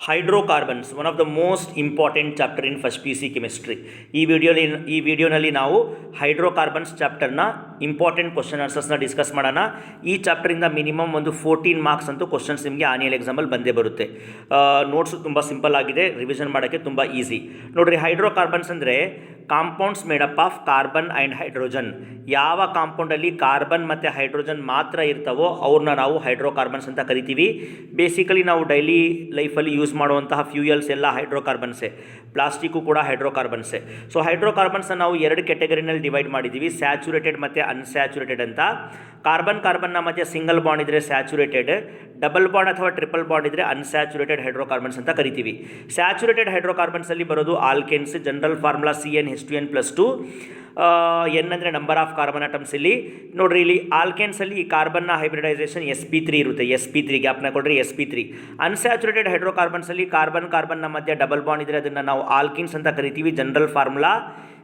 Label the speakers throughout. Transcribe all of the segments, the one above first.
Speaker 1: Hydrocarbons one of the most important chapter in first P U C chemistry. ಈ ವಿಡಿಯೋನಲ್ಲಿ ನಾವು hydrocarbons ಚಾಪ್ಟರ್ನ important question ಆನ್ಸರ್ಸ್ನ discuss ಮಾಡೋಣ. ಈ ಚಾಪ್ಟರಿಂದ minimum ಒಂದು 14 ಮಾರ್ಕ್ಸ್ ಅಂತೂ ಕ್ವಶನ್ಸ್ ನಿಮಗೆ ಆನ್ಯುವಲ್ ಎಕ್ಸಾಮಲ್ಲಿ ಬಂದೇ ಬರುತ್ತೆ. ನೋಟ್ಸು ತುಂಬ ಸಿಂಪಲ್ ಆಗಿದೆ, ರಿವಿಷನ್ ಮಾಡೋಕ್ಕೆ ತುಂಬ ಈಸಿ. ನೋಡಿರಿ, ಹೈಡ್ರೋಕಾರ್ಬನ್ಸ್ ಅಂದರೆ compounds made up of carbon and hydrogen. ಯಾವ ಕಾಂಪೌಂಡಲ್ಲಿ ಕಾರ್ಬನ್ ಮತ್ತು ಹೈಡ್ರೋಜನ್ ಮಾತ್ರ ಇರ್ತಾವೋ ಅವ್ರನ್ನ ನಾವು ಹೈಡ್ರೋಕಾರ್ಬನ್ಸ್ ಅಂತ ಕರಿತೀವಿ. ಬೇಸಿಕಲಿ ನಾವು ಡೈಲಿ ಲೈಫಲ್ಲಿ ಯೂಸ್ ಮಾಡುವಂತಹ ಫ್ಯೂಯಲ್ಸ್ ಎಲ್ಲ ಹೈಡ್ರೋಕಾರ್ಬನ್ಸೇ, ಪ್ಲಾಸ್ಟಿಕ್ಕು ಕೂಡ ಹೈಡ್ರೋಕಾರ್ಬನ್ಸೇ. ಸೊ ಹೈಡ್ರೋಕಾರ್ಬನ್ಸ್ನ ನಾವು 2 ಕ್ಯಾಟಗರಿನಲ್ಲಿ ಡಿವೈಡ್ ಮಾಡಿದ್ದೀವಿ, ಸ್ಯಾಚುರೇಟೆಡ್ ಮತ್ತು ಅನ್ಸ್ಯಾಚುರೇಟೆಡ್ ಅಂತ. ಕಾರ್ಬನ್ನ ಮಧ್ಯೆ ಸಿಂಗಲ್ ಬಾಂಡ್ ಇದ್ದರೆ ಸ್ಯಾಚುರೇಟೆಡ್, ಡಬಲ್ ಬಾಂಡ್ ಅಥವಾ ಟ್ರಿಪಲ್ ಬಾಂಡ್ ಇದ್ದರೆ ಅನ್ಸ್ಯಾಚುರೇಟೆಡ್ ಹೈಡ್ರೋಕಾರ್ಬನ್ಸ್ ಅಂತ ಕರಿತೀವಿ. ಸ್ಯಾಚುರೇಟೆಡ್ ಹೈಡ್ರೋಕಾರ್ಬನ್ಸಲ್ಲಿ ಬರೋದು alkanes. General formula CnH2n+2. N ಅಂದರೆ ನಂಬರ್ ಆಫ್ ಕಾರ್ಬನ್ ಆಟಮ್ಸ್. ಇಲ್ಲಿ ನೋಡ್ರಿ, ಇಲ್ಲಿ ಆಲ್ಕೆನ್ಸಲ್ಲಿ ಈ ಕಾರ್ಬನ್ನ ಹೈಬ್ರಿಡೈಸೇಷನ್ sp3 ಇರುತ್ತೆ. sp3 ಗ್ಯಾಪ್ನ ಕೊಡ್ರಿ, sp3. ಅನ್ಸ್ಯಾಚುರೇಟೆಡ್ ಹೈಡ್ರೋಕಾರ್ಬನ್ಸಲ್ಲಿ ಕಾರ್ಬನ್ನ ಮಧ್ಯೆ ಡಬಲ್ ಬಾಂಡ್ ಇದ್ದರೆ ಅದನ್ನು ನಾವು ಆಲ್ಕಿನ್ಸ್ ಅಂತ ಕರಿತೀವಿ. General formula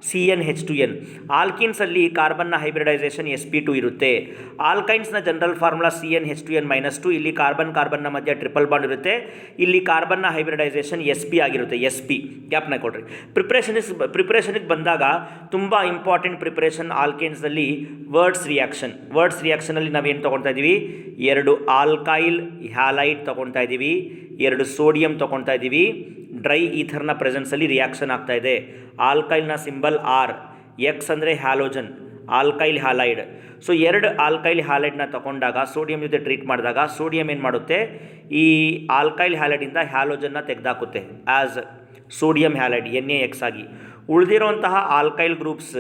Speaker 1: CnH2n. ಆಲ್ಕಿನ್ಸಲ್ಲಿ ಕಾರ್ಬನ್ನ ಹೈಬ್ರಿಡೈಸೇಷನ್ sp2 ಇರುತ್ತೆ. ಆಲ್ಕೈನ್ಸ್ನ ಜನರಲ್ ಫಾರ್ಮುಲಾ CnH2n-2. ಇಲ್ಲಿ ಕಾರ್ಬನ್ನ ಮಧ್ಯೆ ಟ್ರಿಪಲ್ ಬಾಂಡ್ ಇರುತ್ತೆ. ಇಲ್ಲಿ ಕಾರ್ಬನ್ನ ಹೈಬ್ರಿಡೈಸೇಷನ್ sp ಆಗಿರುತ್ತೆ, sp ಗ್ಯಾಪ್ನ ಕೊಡ್ರಿ. ಪ್ರಿಪ್ರೇಷನ್ಗೆ ಬಂದಾಗ ತುಂಬ ಇಂಪಾರ್ಟೆಂಟ್ ಪ್ರಿಪ್ರೇಷನ್ ಆಲ್ಕೇನ್ಸ್ನಲ್ಲಿ ವರ್ಡ್ಸ್ ರಿಯಾಕ್ಷನಲ್ಲಿ ನಾವೇನು ತೊಗೊಳ್ತಾ ಇದ್ದೀವಿ? 2 ಆಲ್ಕೈಲ್ ಹ್ಯಾಲೈಡ್ ತೊಗೊಳ್ತಾ ಇದ್ದೀವಿ, 2 ಸೋಡಿಯಂ ತೊಗೊಳ್ತಾ ಇದ್ದೀವಿ. ಡ್ರೈ ಈಥರ್ನ ಪ್ರೆಸೆನ್ಸಲ್ಲಿ ರಿಯಾಕ್ಷನ್ ಆಗ್ತಾ ಇದೆ. ಆಲ್ಕೈಲ್ನ ಸಿಂಬಲ್ R, ಎಕ್ಸ್ ಅಂದರೆ halogen, alkyl halide. So 2 alkyl ಹ್ಯಾಲೈಡ್ನ ತಗೊಂಡಾಗ ಸೋಡಿಯಂ ಜೊತೆ ಟ್ರೀಟ್ ಮಾಡಿದಾಗ ಸೋಡಿಯಂ ಏನು ಮಾಡುತ್ತೆ? ಈ ಆಲ್ಕೈಲ್ ಹ್ಯಾಲೈಡಿಂದ ಹ್ಯಾಲೋಜನ್ನ ತೆಗೆದಾಕುತ್ತೆ ಆ್ಯಸ್ ಸೋಡಿಯಂ ಹ್ಯಾಲೈಡ್, NaX ಆಗಿ. ಉಳಿದಿರೋಂತಹ ಆಲ್ಕೈಲ್ ಗ್ರೂಪ್ಸ್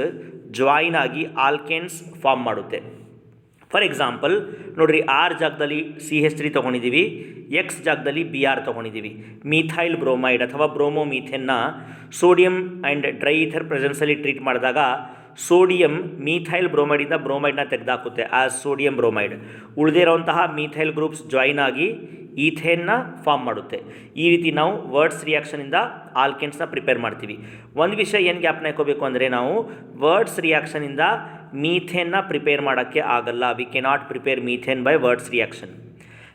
Speaker 1: ಜಾಯಿನ್ ಆಗಿ ಆಲ್ಕೇನ್ಸ್ ಫಾರ್ಮ್ ಮಾಡುತ್ತೆ. ಫಾರ್ ಎಕ್ಸಾಂಪಲ್ ನೋಡಿರಿ, R ಜಾಗದಲ್ಲಿ CH3 ತೊಗೊಂಡಿದ್ದೀವಿ, X ಜಾಗದಲ್ಲಿ Br ತೊಗೊಂಡಿದ್ದೀವಿ. ಮೀಥೈಲ್ ಬ್ರೋಮೈಡ್ ಅಥವಾ ಬ್ರೋಮೋಮೀಥೇನ್ನ ಸೋಡಿಯಂ ಆ್ಯಂಡ್ ಡ್ರೈ ಈಥರ್ ಪ್ರೆಸೆನ್ಸಲ್ಲಿ ಟ್ರೀಟ್ ಮಾಡಿದಾಗ ಸೋಡಿಯಂ ಮೀಥೈಲ್ ಬ್ರೋಮೈಡಿಂದ ಬ್ರೋಮೈಡ್ನ ತೆಗೆದಾಕುತ್ತೆ ಆ್ಯಸ್ ಸೋಡಿಯಂ ಬ್ರೋಮೈಡ್. ಉಳಿದಿರೋಂತಹ ಮೀಥೈಲ್ ಗ್ರೂಪ್ಸ್ ಜಾಯಿನ್ ಆಗಿ ಈಥೇನ್ನ ಫಾರ್ಮ್ ಮಾಡುತ್ತೆ. ಈ ರೀತಿ ನಾವು ವರ್ಡ್ಸ್ ರಿಯಾಕ್ಷನಿಂದ ಆಲ್ಕೆನ್ಸ್ನ ಪ್ರಿಪೇರ್ ಮಾಡ್ತೀವಿ. ಒಂದು ವಿಷಯ ಏನು ಗ್ಯಾಪ್ನ ಹಾಕೋಬೇಕು ಅಂದರೆ, ನಾವು ವರ್ಡ್ಸ್ ರಿಯಾಕ್ಷನಿಂದ ಮೀಥೇನ್ನ ಪ್ರಿಪೇರ್ ಮಾಡೋಕ್ಕೆ ಆಗಲ್ಲ. We cannot prepare methane by Wurtz reaction.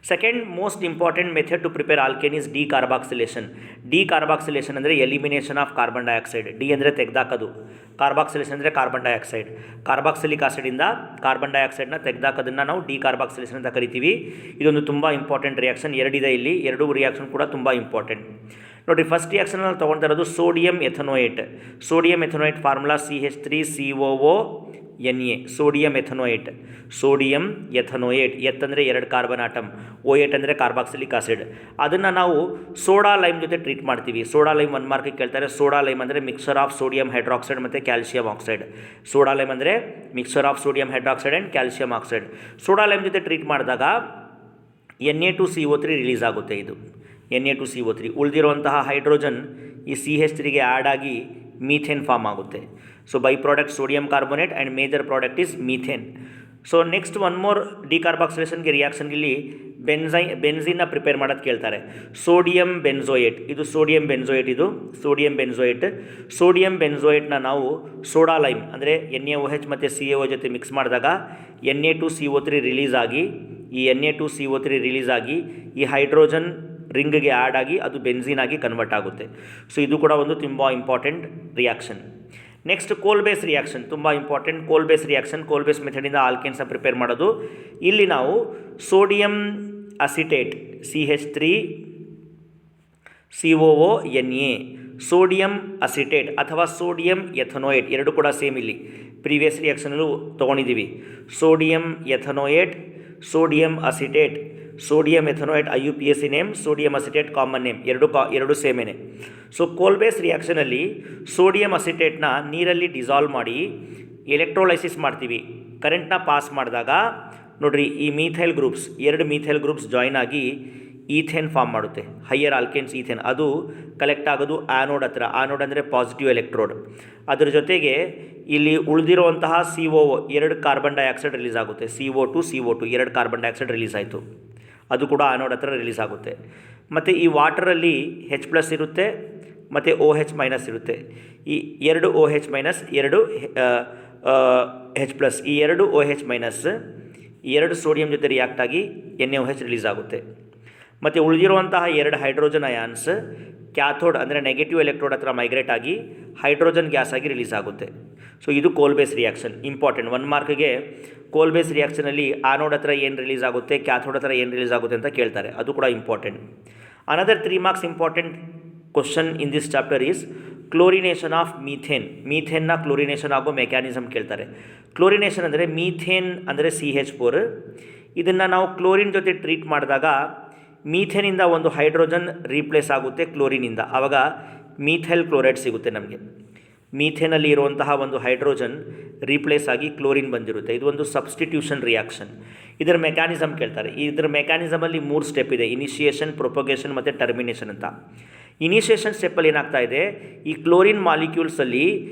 Speaker 1: Second most important method to prepare alkane is decarboxylation. Decarboxylation ಅಂದರೆ elimination of carbon dioxide. De ಅಂದರೆ ತೆಗೆದಾಕೋದು, ಕಾರ್ಬಾಕ್ಸಿಲೇಷನ್ ಅಂದರೆ ಕಾರ್ಬನ್ ಡೈಆಕ್ಸೈಡ್. ಕಾರ್ಬಾಕ್ಸಿಲಿಕ್ ಆಸಿಡಿಂದ ಕಾರ್ಬನ್ ಡೈಆಕ್ಸೈಡ್ನ ತೆಗೆದಾಕೋದನ್ನು ನಾವು ಡಿಕಾರ್ಬಾಕ್ಸಿಲೇಷನ್ ಅಂತ ಕರಿತೀವಿ. ಇದೊಂದು ತುಂಬ ಇಂಪಾರ್ಟೆಂಟ್ ರಿಯಾಕ್ಷನ್. 2 ಇದೆ ಇಲ್ಲಿ, 2 ರಿಯಾಕ್ಷನ್ ಕೂಡ ತುಂಬ ಇಂಪಾರ್ಟೆಂಟ್. ನೋಡಿರಿ, ಫಸ್ಟ್ ರಿಯಾಕ್ಷನಲ್ಲಿ ತೊಗೊಳ್ತಾ ಇರೋದು sodium ethanoate. Sodium ethanoate formula CH3COO-Na, sodium ethanoate. Sodium ethanoate, ಎತ್ ಅಂದರೆ 2 ಕಾರ್ಬನ್ ಆಟಮ್, O8 ಅಂದರೆ ಕಾರ್ಬಾಕ್ಸಿಲಿಕ್ ಆಸಿಡ್. ಅದನ್ನು ನಾವು ಸೋಡಾ ಲೈಮ್ ಜೊತೆ ಟ್ರೀಟ್ ಮಾಡ್ತೀವಿ. ಸೋಡಾ ಲೈಮ್ 1 ಮಾರ್ಕಿಗೆ ಕೇಳ್ತಾರೆ. ಸೋಡಾ ಲೈಮ್ ಅಂದರೆ ಮಿಕ್ಸರ್ ಆಫ್ ಸೋಡಿಯಂ ಹೈಡ್ರಾಕ್ಸೈಡ್ ಮತ್ತು ಕ್ಯಾಲ್ಸಿಯಂ ಆಕ್ಸೈಡ್. ಸೋಡಾ ಲೈಮ್ ಅಂದರೆ mixture of sodium hydroxide and calcium oxide. Soda lime ಜೊತೆ ಟ್ರೀಟ್ ಮಾಡಿದಾಗ Na2CO3 ರಿಲೀಸ್ ಆಗುತ್ತೆ. ಇದು Na2CO3. ಉಳಿದಿರುವಂತಹ ಹೈಡ್ರೋಜನ್ ಈ CH3ಗೆ ಆ್ಯಡ್ ಆಗಿ ಮೀಥೇನ್ ಫಾರ್ಮ್ ಆಗುತ್ತೆ. So by product sodium carbonate and major product is methane. So next one more ಡಿಕಾರ್ಬಾಕ್ಸಿಲೇಷನ್ಗೆ ರಿಯಾಕ್ಷನ್ಗೆ ಇಲ್ಲಿ ಬೆನ್ಝಿನ್ನ ಪ್ರಿಪೇರ್ ಮಾಡೋದು ಕೇಳ್ತಾರೆ. ಸೋಡಿಯಂ ಬೆನ್ಝೋಯೇಟ್, ಇದು ಸೋಡಿಯಂ ಬೆನ್ಝೋಯೇಟ್, ಇದು ಸೋಡಿಯಂ ಬೆನ್ಝೋಯೇಟ್. ಸೋಡಿಯಂ ಬೆನ್ಝೋಯೇಟ್ನ ನಾವು ಸೋಡಾ ಲೈಮ್ ಅಂದರೆ NaOH ಮತ್ತು CaO ಜೊತೆ ಮಿಕ್ಸ್ ಮಾಡಿದಾಗ Na2CO3 ರಿಲೀಸ್ ಆಗಿ, ಈ Na2CO3 ರಿಲೀಸ್ ಆಗಿ ಈ ಹೈಡ್ರೋಜನ್ ರಿಂಗ್ಗೆ ಆ್ಯಡ್ ಆಗಿ ಅದು ಬೆನ್ಝೀನ್ ಆಗಿ ಕನ್ವರ್ಟ್ ಆಗುತ್ತೆ. ಸೊ ಇದು ಕೂಡ ಒಂದು ತುಂಬ important reaction. Next Kolbe's reaction, ತುಂಬ important. Kolbe's reaction, Kolbe's ಮೆಥಡಿಂದ ಆಲ್ಕೇನ್ಸ್ನ ಪ್ರಿಪೇರ್ ಮಾಡೋದು. ಇಲ್ಲಿ ನಾವು sodium acetate CH3COO-Na, sodium acetate ಅಥವಾ ಸೋಡಿಯಂ ಎಥನೋಯೇಟ್, 2 ಕೂಡ ಸೇಮ್. ಇಲ್ಲಿ ಪ್ರೀವಿಯಸ್ ರಿಯಾಕ್ಷನಲ್ಲೂ ತೊಗೊಂಡಿದ್ದೀವಿ. Sodium ethanoate, sodium acetate, sodium ethanoate IUPAC name, sodium acetate common name, 2 ಸೇಮೇನೆ. ಸೊ ಕೋಲ್ ಬೇಸ್ ರಿಯಾಕ್ಷನಲ್ಲಿ ಸೋಡಿಯಂ ಅಸಿಟೇಟ್ನ ನೀರಲ್ಲಿ ಡಿಸಾಲ್ವ್ ಮಾಡಿ ಎಲೆಕ್ಟ್ರೋಲೈಸಿಸ್ ಮಾಡ್ತೀವಿ. ಕರೆಂಟ್ನ ಪಾಸ್ ಮಾಡಿದಾಗ ನೋಡಿರಿ, ಈ methyl groups 2 methyl groups join ಆಗಿ ಈಥೇನ್ ಫಾರ್ಮ್ ಮಾಡುತ್ತೆ, ಹೈಯರ್ ಆಲ್ಕೇನ್ಸ್ ಈಥೇನ್. ಅದು ಕಲೆಕ್ಟ್ ಆಗೋದು ಆ್ಯನೋಡ್ ಹತ್ರ. ಆ್ಯನೋಡ್ ಅಂದರೆ ಪಾಸಿಟಿವ್ ಎಲೆಕ್ಟ್ರೋಡ್. ಅದರ ಜೊತೆಗೆ ಇಲ್ಲಿ ಉಳಿದಿರುವಂತಹ COO 2 ಕಾರ್ಬನ್ ಡೈಆಕ್ಸೈಡ್ ರಿಲೀಸ್ ಆಗುತ್ತೆ. CO2 2 ಕಾರ್ಬನ್ ಡೈಆಕ್ಸೈಡ್ ರಿಲೀಸ್ ಆಯಿತು, ಅದು ಕೂಡ ಆ್ಯನೋಡ್ ಹತ್ರ ರಿಲೀಸ್ ಆಗುತ್ತೆ. ಮತ್ತು ಈ ವಾಟರಲ್ಲಿ H+ ಇರುತ್ತೆ ಮತ್ತು OH- ಇರುತ್ತೆ. ಈ 2 OH-, 2 H+, ಈ 2 OH-, 2 ಸೋಡಿಯಂ ಜೊತೆ ರಿಯಾಕ್ಟ್ ಆಗಿ NaOH ರಿಲೀಸ್ ಆಗುತ್ತೆ. ಮತ್ತು ಉಳಿದಿರುವಂತಹ 2 ಹೈಡ್ರೋಜನ್ ಅಯಾನ್ಸ್ ಕ್ಯಾಥೋಡ್ ಅಂದರೆ ನೆಗೆಟಿವ್ ಎಲೆಕ್ಟ್ರೋಡ್ ಹತ್ರ ಮೈಗ್ರೇಟ್ ಆಗಿ ಹೈಡ್ರೋಜನ್ ಗ್ಯಾಸ್ ಆಗಿ ರಿಲೀಸ್ ಆಗುತ್ತೆ. ಸೊ ಇದು ಕೋಲ್ಬೇಸ್ ರಿಯಾಕ್ಷನ್ ಇಂಪಾರ್ಟೆಂಟ್. 1 ಮಾರ್ಕ್ಗೆ ಕೋಲ್ಬೇಸ್ ರಿಯಾಕ್ಷನಲ್ಲಿ ಆನೋಡ್ ಹತ್ರ ಏನು ರಿಲೀಸ್ ಆಗುತ್ತೆ, ಕ್ಯಾಥೋಡ್ ಹತ್ರ ಏನು ರಿಲೀಸ್ ಆಗುತ್ತೆ ಅಂತ ಕೇಳ್ತಾರೆ, ಅದು ಕೂಡ important. Another 3 marks important question in this chapter is chlorination of methane. ಮೀಥೇನ್ನ ಕ್ಲೋರಿನೇಷನ್ ಆಗೋ ಮೆಕ್ಯಾನಿಸಮ್ ಕೇಳ್ತಾರೆ. ಕ್ಲೋರಿನೇಷನ್ ಅಂದರೆ ಮೀಥೇನ್ ಅಂದರೆ CH4, ಇದನ್ನು ನಾವು ಕ್ಲೋರಿನ್ ಜೊತೆ ಟ್ರೀಟ್ ಮಾಡಿದಾಗ ಮೀಥೇನಿಂದ ಒಂದು ಹೈಡ್ರೋಜನ್ ರೀಪ್ಲೇಸ್ ಆಗುತ್ತೆ ಕ್ಲೋರಿನಿಂದ, ಆವಾಗ ಮೀಥೈಲ್ ಕ್ಲೋರೈಡ್ ಸಿಗುತ್ತೆ ನಮಗೆ. ಮೀಥೇನಲ್ಲಿ ಇರುವಂತಹ ಒಂದು ಹೈಡ್ರೋಜನ್ ರೀಪ್ಲೇಸ್ ಆಗಿ ಕ್ಲೋರಿನ್ ಬಂದಿರುತ್ತೆ. ಇದು ಒಂದು ಸಬ್ಸ್ಟಿಟ್ಯೂಷನ್ ರಿಯಾಕ್ಷನ್. ಇದರ ಮೆಕ್ಯಾನಿಸಮ್ ಕೇಳ್ತಾರೆ. ಇದರ ಮೆಕ್ಯಾನಿಸಮಲ್ಲಿ 3 ಸ್ಟೆಪ್ ಇದೆ, ಇನಿಷಿಯೇಷನ್, ಪ್ರೊಪಗೇಷನ್ ಮತ್ತು ಟರ್ಮಿನೇಷನ್ ಅಂತ. ಇನಿಷಿಯೇಷನ್ ಸ್ಟೆಪ್ಪಲ್ಲಿ ಏನಾಗ್ತಾ ಇದೆ, ಈ ಕ್ಲೋರಿನ್ ಮಾಲಿಕ್ಯೂಲ್ಸಲ್ಲಿ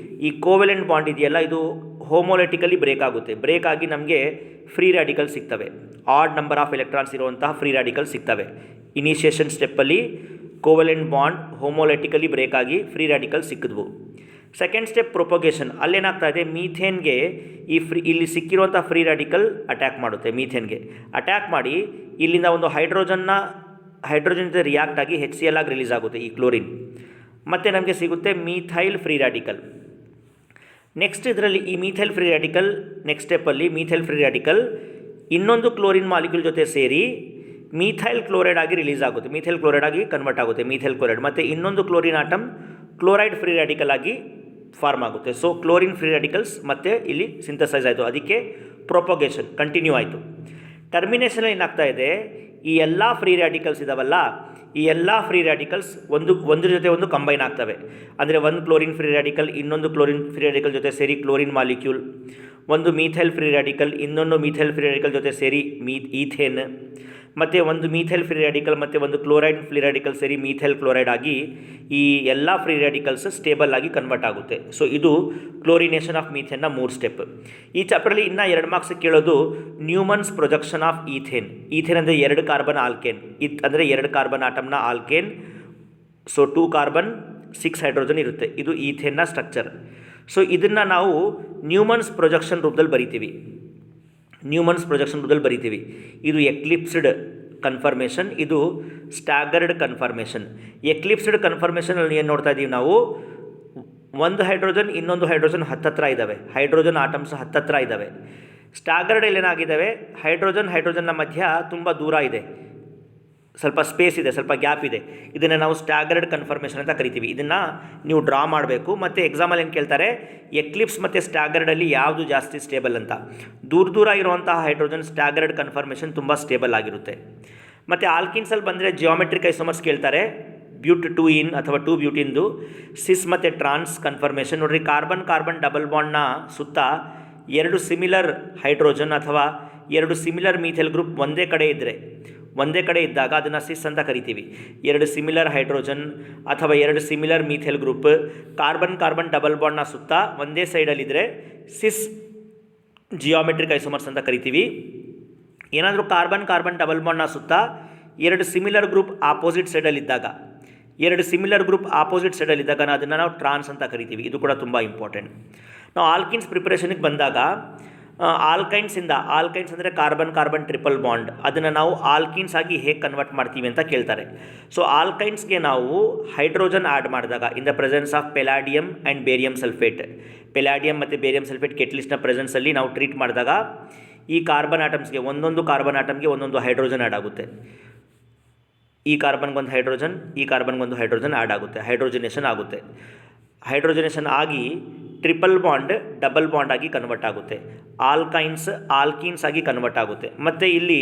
Speaker 1: ಈ ಕೋವೆಲೆಂಟ್ ಬಾಂಡ್ ಇದೆಯಲ್ಲ, ಇದು ಹೋಮೋಲೆಟಿಕಲಿ ಬ್ರೇಕ್ ಆಗುತ್ತೆ. ಬ್ರೇಕ್ ಆಗಿ ನಮಗೆ ಫ್ರೀ ರ್ಯಾಡಿಕಲ್ ಸಿಗ್ತವೆ, ಆಡ್ ನಂಬರ್ ಆಫ್ ಎಲೆಕ್ಟ್ರಾನ್ಸ್ ಇರುವಂತಹ ಫ್ರೀ ರ್ಯಾಡಿಕಲ್ ಸಿಗ್ತವೆ. ಇನಿಷಿಯೇಷನ್ ಸ್ಟೆಪ್ಪಲ್ಲಿ ಕೋವೆಲೆಂಟ್ ಬಾಂಡ್ ಹೋಮೋಲೆಟಿಕಲಿ ಬ್ರೇಕ್ ಆಗಿ ಫ್ರೀ ರ್ಯಾಡಿಕಲ್ ಸಿಕ್ಕಿದ್ವು. Second step propagation. ಅಲ್ಲೇನಾಗ್ತಾ ಇದೆ, ಮೀಥೇನ್ಗೆ ಇಲ್ಲಿ ಸಿಕ್ಕಿರುವಂಥ ಫ್ರೀ ರ್ಯಾಡಿಕಲ್ ಅಟ್ಯಾಕ್ ಮಾಡುತ್ತೆ. ಮೀಥೇನ್ಗೆ ಅಟ್ಯಾಕ್ ಮಾಡಿ ಇಲ್ಲಿಂದ ಒಂದು ಹೈಡ್ರೋಜನ್ ಜೊತೆ ರಿಯಾಕ್ಟ್ ಆಗಿ HCl ಆಗಿ ರಿಲೀಸ್ ಆಗುತ್ತೆ ಈ ಕ್ಲೋರಿನ್, ಮತ್ತು ನಮಗೆ ಸಿಗುತ್ತೆ ಮೀಥೈಲ್ ಫ್ರೀ ರ್ಯಾಡಿಕಲ್. ನೆಕ್ಸ್ಟ್ ಇದರಲ್ಲಿ ಈ ಮೀಥೈಲ್ ಫ್ರೀ ರ್ಯಾಡಿಕಲ್ ನೆಕ್ಸ್ಟ್ ಸ್ಟೆಪ್ಪಲ್ಲಿ ಮೀಥೈಲ್ ಫ್ರೀ ರ್ಯಾಡಿಕಲ್ ಇನ್ನೊಂದು ಕ್ಲೋರಿನ್ ಮಾಲಿಕ್ಯೂಲ್ ಜೊತೆ ಸೇರಿ ಮೀಥೈಲ್ ಕ್ಲೋರೈಡ್ ಆಗಿ ರಿಲೀಸ್ ಆಗುತ್ತೆ, ಮೀಥೈಲ್ ಕ್ಲೋರೈಡ್ ಆಗಿ ಕನ್ವರ್ಟ್ ಆಗುತ್ತೆ ಮೀಥೈಲ್ ಕ್ಲೋರೈಡ್, ಮತ್ತು ಇನ್ನೊಂದು chlorine atom chloride free radical ಆಗಿ ಫಾರ್ಮ್ ಆಗುತ್ತೆ. ಸೊ ಕ್ಲೋರಿನ್ ಫ್ರೀ ರ್ಯಾಡಿಕಲ್ಸ್ ಮತ್ತೆ ಇಲ್ಲಿ ಸಿಂಥಸೈಸ್ ಆಯಿತು, ಅದಕ್ಕೆ ಪ್ರೊಪಗೇಷನ್ ಕಂಟಿನ್ಯೂ ಆಯಿತು. ಟರ್ಮಿನೇಷನ್ ಏನಾಗ್ತಾ ಇದೆ, ಈ ಎಲ್ಲ ಫ್ರೀ ರ್ಯಾಡಿಕಲ್ಸ್ ಇದಾವಲ್ಲ, ಈ ಎಲ್ಲ ಫ್ರೀ ರ್ಯಾಡಿಕಲ್ಸ್ ಒಂದ್ರ ಜೊತೆ ಒಂದು ಕಂಬೈನ್ ಆಗ್ತವೆ. ಅಂದರೆ ಒಂದು ಕ್ಲೋರಿನ್ ಫ್ರೀ ರ್ಯಾಡಿಕಲ್ ಇನ್ನೊಂದು ಕ್ಲೋರಿನ್ ಫ್ರೀ ರ್ಯಾಡಿಕಲ್ ಜೊತೆ ಸೇರಿ ಕ್ಲೋರಿನ್ ಮಾಲಿಕ್ಯೂಲ್, ಒಂದು ಮೀಥೈಲ್ ಫ್ರೀ ರ್ಯಾಡಿಕಲ್ ಇನ್ನೊಂದು ಮೀಥೈಲ್ ಫ್ರೀ ರ್ಯಾಡಿಕಲ್ ಜೊತೆ ಸೇರಿ ಈಥೇನ್, ಮತ್ತು ಒಂದು ಮೀಥೈಲ್ ಫ್ರೀ ರ್ಯಾಡಿಕಲ್ ಮತ್ತು ಒಂದು ಕ್ಲೋರೈಡ್ ಫ್ರೀ ರ್ಯಾಡಿಕಲ್ ಸೇರಿ ಮೀಥೈಲ್ ಕ್ಲೋರೈಡ್ ಆಗಿ ಈ ಎಲ್ಲ ಫ್ರೀ ರ್ಯಾಡಿಕಲ್ಸ್ ಸ್ಟೇಬಲ್ ಆಗಿ ಕನ್ವರ್ಟ್ ಆಗುತ್ತೆ. ಸೊ ಇದು ಕ್ಲೋರಿನೇಷನ್ ಆಫ್ ಮೀಥೇನ್ನ 3 ಸ್ಟೆಪ್. ಈ ಚಾಪ್ಟರ್ಲಿ ಇನ್ನೂ 2 ಮಾರ್ಕ್ಸ್ ಕೇಳೋದು Newman's projection of ethane. Ethane ಅಂದರೆ 2 ಕಾರ್ಬನ್ ಆಲ್ಕೇನ್, ಅಂದರೆ 2 ಕಾರ್ಬನ್ ಆಟಮ್ನ ಆಲ್ಕೇನ್. ಸೊ 2 ಕಾರ್ಬನ್ 6 ಹೈಡ್ರೋಜನ್ ಇರುತ್ತೆ, ಇದು ಈಥೇನ್ನ ಸ್ಟ್ರಕ್ಚರ್. ಸೊ ಇದನ್ನು ನಾವು ನ್ಯೂಮನ್ಸ್ ಪ್ರೊಜೆಕ್ಷನ್ ರೂಪದಲ್ಲಿ ಬರಿತೀವಿ. ಇದು ಎಕ್ಲಿಪ್ಸ್ಡ್ ಕನ್ಫರ್ಮೇಷನ್, ಇದು ಸ್ಟ್ಯಾಗರ್ಡ್ ಕನ್ಫರ್ಮೇಷನ್. ಎಕ್ಲಿಪ್ಸ್ಡ್ ಕನ್ಫರ್ಮೇಷನಲ್ಲಿ ಏನು ನೋಡ್ತಾ ಇದ್ದೀವಿ ನಾವು, ಒಂದು ಹೈಡ್ರೋಜನ್ ಇನ್ನೊಂದು ಹೈಡ್ರೋಜನ್ ಹತ್ತತ್ರ ಇದ್ದಾವೆ, ಹೈಡ್ರೋಜನ್ ಆಟಮ್ಸ್ ಹತ್ತತ್ರ ಇದ್ದಾವೆ. ಸ್ಟ್ಯಾಗರ್ಡಲ್ಲಿ ಏನಾಗಿದ್ದಾವೆ, ಹೈಡ್ರೋಜನ್ನ ಮಧ್ಯ ತುಂಬ ದೂರ ಇದೆ, ಸ್ವಲ್ಪ ಸ್ಪೇಸ್ ಇದೆ, ಸ್ವಲ್ಪ ಗ್ಯಾಪ್ ಇದೆ. ಇದನ್ನು ನಾವು ಸ್ಟ್ಯಾಗರ್ಡ್ ಕನ್ಫರ್ಮೇಷನ್ ಅಂತ ಕರಿತೀವಿ. ಇದನ್ನು ನೀವು ಡ್ರಾ ಮಾಡಬೇಕು. ಮತ್ತು ಎಕ್ಸಾಮಲ್ಲಿ ಏನು ಕೇಳ್ತಾರೆ, ಎಕ್ಲಿಪ್ಸ್ ಮತ್ತು ಸ್ಟ್ಯಾಗರ್ಡಲ್ಲಿ ಯಾವುದು ಜಾಸ್ತಿ ಸ್ಟೇಬಲ್ ಅಂತ. ದೂರ ಇರುವಂತಹ ಹೈಡ್ರೋಜನ್ ಸ್ಟ್ಯಾಗರ್ಡ್ ಕನ್ಫರ್ಮೇಷನ್ ತುಂಬ ಸ್ಟೇಬಲ್ ಆಗಿರುತ್ತೆ. ಮತ್ತು ಆಲ್ಕಿನ್ಸಲ್ಲಿ ಬಂದರೆ ಜಿಯೋಮೆಟ್ರಿಕ್ ಐಸೋಮರ್ಸ್ ಕೇಳ್ತಾರೆ, ಬ್ಯೂಟ್ 2 ಅಥವಾ 2 ಬ್ಯೂಟಿನ್ದು. ಸಿಸ್ ಮತ್ತು ಟ್ರಾನ್ಸ್ ಕನ್ಫರ್ಮೇಷನ್ ನೋಡಿರಿ, ಕಾರ್ಬನ್ ಡಬಲ್ ಬಾಂಡ್ನ ಸುತ್ತ 2 ಸಿಮಿಲರ್ ಹೈಡ್ರೋಜನ್ ಅಥವಾ 2 ಸಿಮಿಲರ್ ಮೀಥೈಲ್ ಗ್ರೂಪ್ ಒಂದೇ ಕಡೆ ಇದ್ದಾಗ ಅದನ್ನು ಸಿಸ್ ಅಂತ ಕರಿತೀವಿ. 2 ಸಿಮಿಲರ್ ಹೈಡ್ರೋಜನ್ ಅಥವಾ 2 similar methyl group carbon double ಬಾಂಡ್ನ ಸುತ್ತ ಒಂದೇ ಸೈಡಲ್ಲಿದ್ದರೆ ಸಿಸ್ ಜಿಯೋಮೆಟ್ರಿಕ್ ಐಸೋಮರ್ಸ್ ಅಂತ ಕರಿತೀವಿ. ಏನಾದರೂ ಕಾರ್ಬನ್ ಡಬಲ್ ಬಾಂಡ್ನ ಸುತ್ತ 2 ಸಿಮಿಲರ್ ಗ್ರೂಪ್ ಆಪೋಸಿಟ್ ಸೈಡಲ್ಲಿದ್ದಾಗ ಅದನ್ನು ನಾವು ಟ್ರಾನ್ಸ್ ಅಂತ ಕರಿತೀವಿ. ಇದು ಕೂಡ ತುಂಬ ಇಂಪಾರ್ಟೆಂಟ್. ನಾವು ಆಲ್ಕಿನ್ಸ್ ಪ್ರಿಪರೇಷನ್ಗೆ ಬಂದಾಗ ಆಲ್ಕೈನ್ಸ್ ಅಂದರೆ ಕಾರ್ಬನ್ ಟ್ರಿಪಲ್ ಬಾಂಡ್, ಅದನ್ನು ನಾವು ಆಲ್ಕಿನ್ಸ್ ಆಗಿ ಹೇಗೆ ಕನ್ವರ್ಟ್ ಮಾಡ್ತೀವಿ ಅಂತ ಕೇಳ್ತಾರೆ. ಸೊ ಆಲ್ಕೈನ್ಸ್ಗೆ ನಾವು ಹೈಡ್ರೋಜನ್ ಆ್ಯಡ್ ಮಾಡಿದಾಗ in the presence of palladium and barium sulphate, palladium ಮತ್ತು ಬೇರಿಯಮ್ ಸಲ್ಫೇಟ್ ಕೆಟಲಿಸ್ಟ್ನ ಪ್ರೆಸೆನ್ಸಲ್ಲಿ ನಾವು ಟ್ರೀಟ್ ಮಾಡಿದಾಗ ಈ ಕಾರ್ಬನ್ ಆಟಮ್ಸ್ಗೆ ಒಂದೊಂದು ಕಾರ್ಬನ್ ಆಟಮ್ಗೆ ಒಂದೊಂದು ಹೈಡ್ರೋಜನ್ ಆ್ಯಡ್ ಆಗುತ್ತೆ. ಈ ಕಾರ್ಬನ್ಗೊಂದು ಹೈಡ್ರೋಜನ್, ಈ ಕಾರ್ಬನ್ಗೊಂದು ಹೈಡ್ರೋಜನ್ ಆ್ಯಡ್ ಆಗುತ್ತೆ, ಹೈಡ್ರೋಜನೇಷನ್ ಆಗಿ ಟ್ರಿಪಲ್ ಬಾಂಡ್ ಡಬಲ್ ಬಾಂಡ್ ಆಗಿ ಕನ್ವರ್ಟ್ ಆಗುತ್ತೆ. ಆಲ್ಕೀನ್ಸ್ ಆಗಿ ಕನ್ವರ್ಟ್ ಆಗುತ್ತೆ. ಮತ್ತು ಇಲ್ಲಿ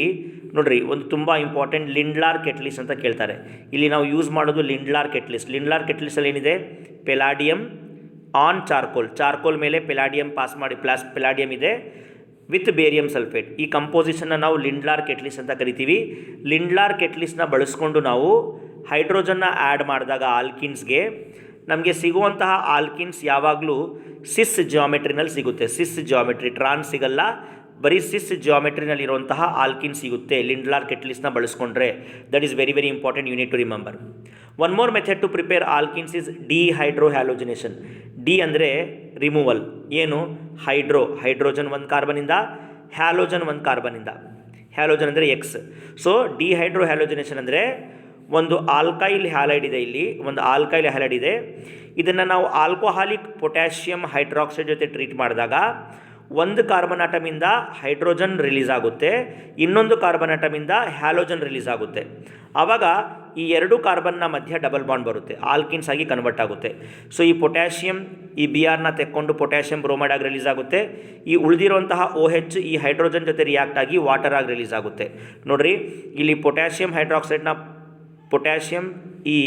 Speaker 1: ನೋಡ್ರಿ, ಒಂದು ತುಂಬ ಇಂಪಾರ್ಟೆಂಟ್ ಲಿಂಡ್ಲಾರ್ ಕೆಟಲಿಸ್ಟ್ ಅಂತ ಕೇಳ್ತಾರೆ. ಇಲ್ಲಿ ನಾವು ಯೂಸ್ ಮಾಡೋದು ಲಿಂಡ್ಲಾರ್ ಕೆಟಲಿಸ್ಟಲ್ಲಿ ಏನಿದೆ, ಪೆಲಾಡಿಯಮ್ ಆನ್ ಚಾರ್ಕೋಲ್ ಮೇಲೆ ಪೆಲಾಡಿಯಮ್ ಇದೆ ವಿತ್ ಬೇರಿಯಮ್ ಸಲ್ಫೇಟ್. ಈ ಕಂಪೋಸಿಷನ್ನ ನಾವು ಲಿಂಡ್ಲಾರ್ ಕೆಟಲಿಸ್ಟ್ ಅಂತ ಕರಿತೀವಿ. ಲಿಂಡ್ಲಾರ್ ಕೆಟಲಿಸ್ಟ್ನ ಬಳಸ್ಕೊಂಡು ನಾವು ಹೈಡ್ರೋಜನ್ನ ಆ್ಯಡ್ ಮಾಡಿದಾಗ ಆಲ್ಕಿನ್ಸ್ಗೆ ನಮಗೆ ಸಿಗುವಂತಹ ಆಲ್ಕಿನ್ಸ್ ಯಾವಾಗಲೂ ಸಿಸ್ ಜಿಯೋಮೆಟ್ರಿನಲ್ಲಿ ಸಿಗುತ್ತೆ. ಟ್ರಾನ್ಸ್ ಸಿಗಲ್ಲ, ಬರೀ ಸಿಸ್ ಜಿಯೋಮೆಟ್ರಿನಲ್ಲಿರುವಂತಹ ಆಲ್ಕಿನ್ ಸಿಗುತ್ತೆ ಲಿಂಡ್ಲಾರ್ ಕೆಟಲಿಸ್ಟ್ನ ಬಳಸ್ಕೊಂಡ್ರೆ. That is very important, you need to remember. One more method to prepare alkenes is dehydrohalogenation. De ಅಂದರೆ ರಿಮೂವಲ್. ಏನು, ಹೈಡ್ರೋಜನ್ 1 ಕಾರ್ಬನಿಂದ, ಹ್ಯಾಲೋಜನ್ 1 ಕಾರ್ಬನಿಂದ. ಹ್ಯಾಲೋಜನ್ ಅಂದರೆ ಎಕ್ಸ್. ಸೊ ಡಿಹೈಡ್ರೋ ಹ್ಯಾಲೋಜನೇಷನ್ ಅಂದರೆ ಒಂದು ಆಲ್ಕೈಲ್ ಹ್ಯಾಲೈಡ್ ಇದೆ, ಇಲ್ಲಿ ಒಂದು ಆಲ್ಕೈಲ್ ಹ್ಯಾಲೈಡ್ ಇದೆ. ಇದನ್ನು ನಾವು ಆಲ್ಕೋಹಾಲಿಕ್ ಪೊಟ್ಯಾಷಿಯಂ ಹೈಡ್ರಾಕ್ಸೈಡ್ ಜೊತೆ ಟ್ರೀಟ್ ಮಾಡಿದಾಗ ಒಂದು ಕಾರ್ಬನ್ ಆಟಮಿಂದ ಹೈಡ್ರೋಜನ್ ರಿಲೀಸ್ ಆಗುತ್ತೆ, ಇನ್ನೊಂದು ಕಾರ್ಬನ್ ಆಟಮಿಂದ ಹ್ಯಾಲೋಜನ್ ರಿಲೀಸ್ ಆಗುತ್ತೆ. ಆವಾಗ ಈ ಎರಡು ಕಾರ್ಬನ್ನ ಮಧ್ಯ ಡಬಲ್ ಬಾಂಡ್ ಬರುತ್ತೆ, ಆಲ್ಕಿನ್ಸ್ ಆಗಿ ಕನ್ವರ್ಟ್ ಆಗುತ್ತೆ. ಸೊ ಈ ಪೊಟ್ಯಾಷಿಯಂ ಈ ಬಿ ಆರ್ನ ತೆಕ್ಕೊಂಡು ಪೊಟ್ಯಾಷಿಯಂ ಬ್ರೋಮೈಡ್ ಆಗಿ ರಿಲೀಸ್ ಆಗುತ್ತೆ. ಈ ಉಳಿದಿರುವಂತಹ OH ಈ ಹೈಡ್ರೋಜನ್ ಜೊತೆ ರಿಯಾಕ್ಟ್ ಆಗಿ ವಾಟರ್ ಆಗಿ ರಿಲೀಸ್ ಆಗುತ್ತೆ. ನೋಡಿರಿ, ಇಲ್ಲಿ ಪೊಟ್ಯಾಷಿಯಂ ಹೈಡ್ರಾಕ್ಸೈಡ್ನ ಪೊಟ್ಯಾಷಿಯಂ ಈ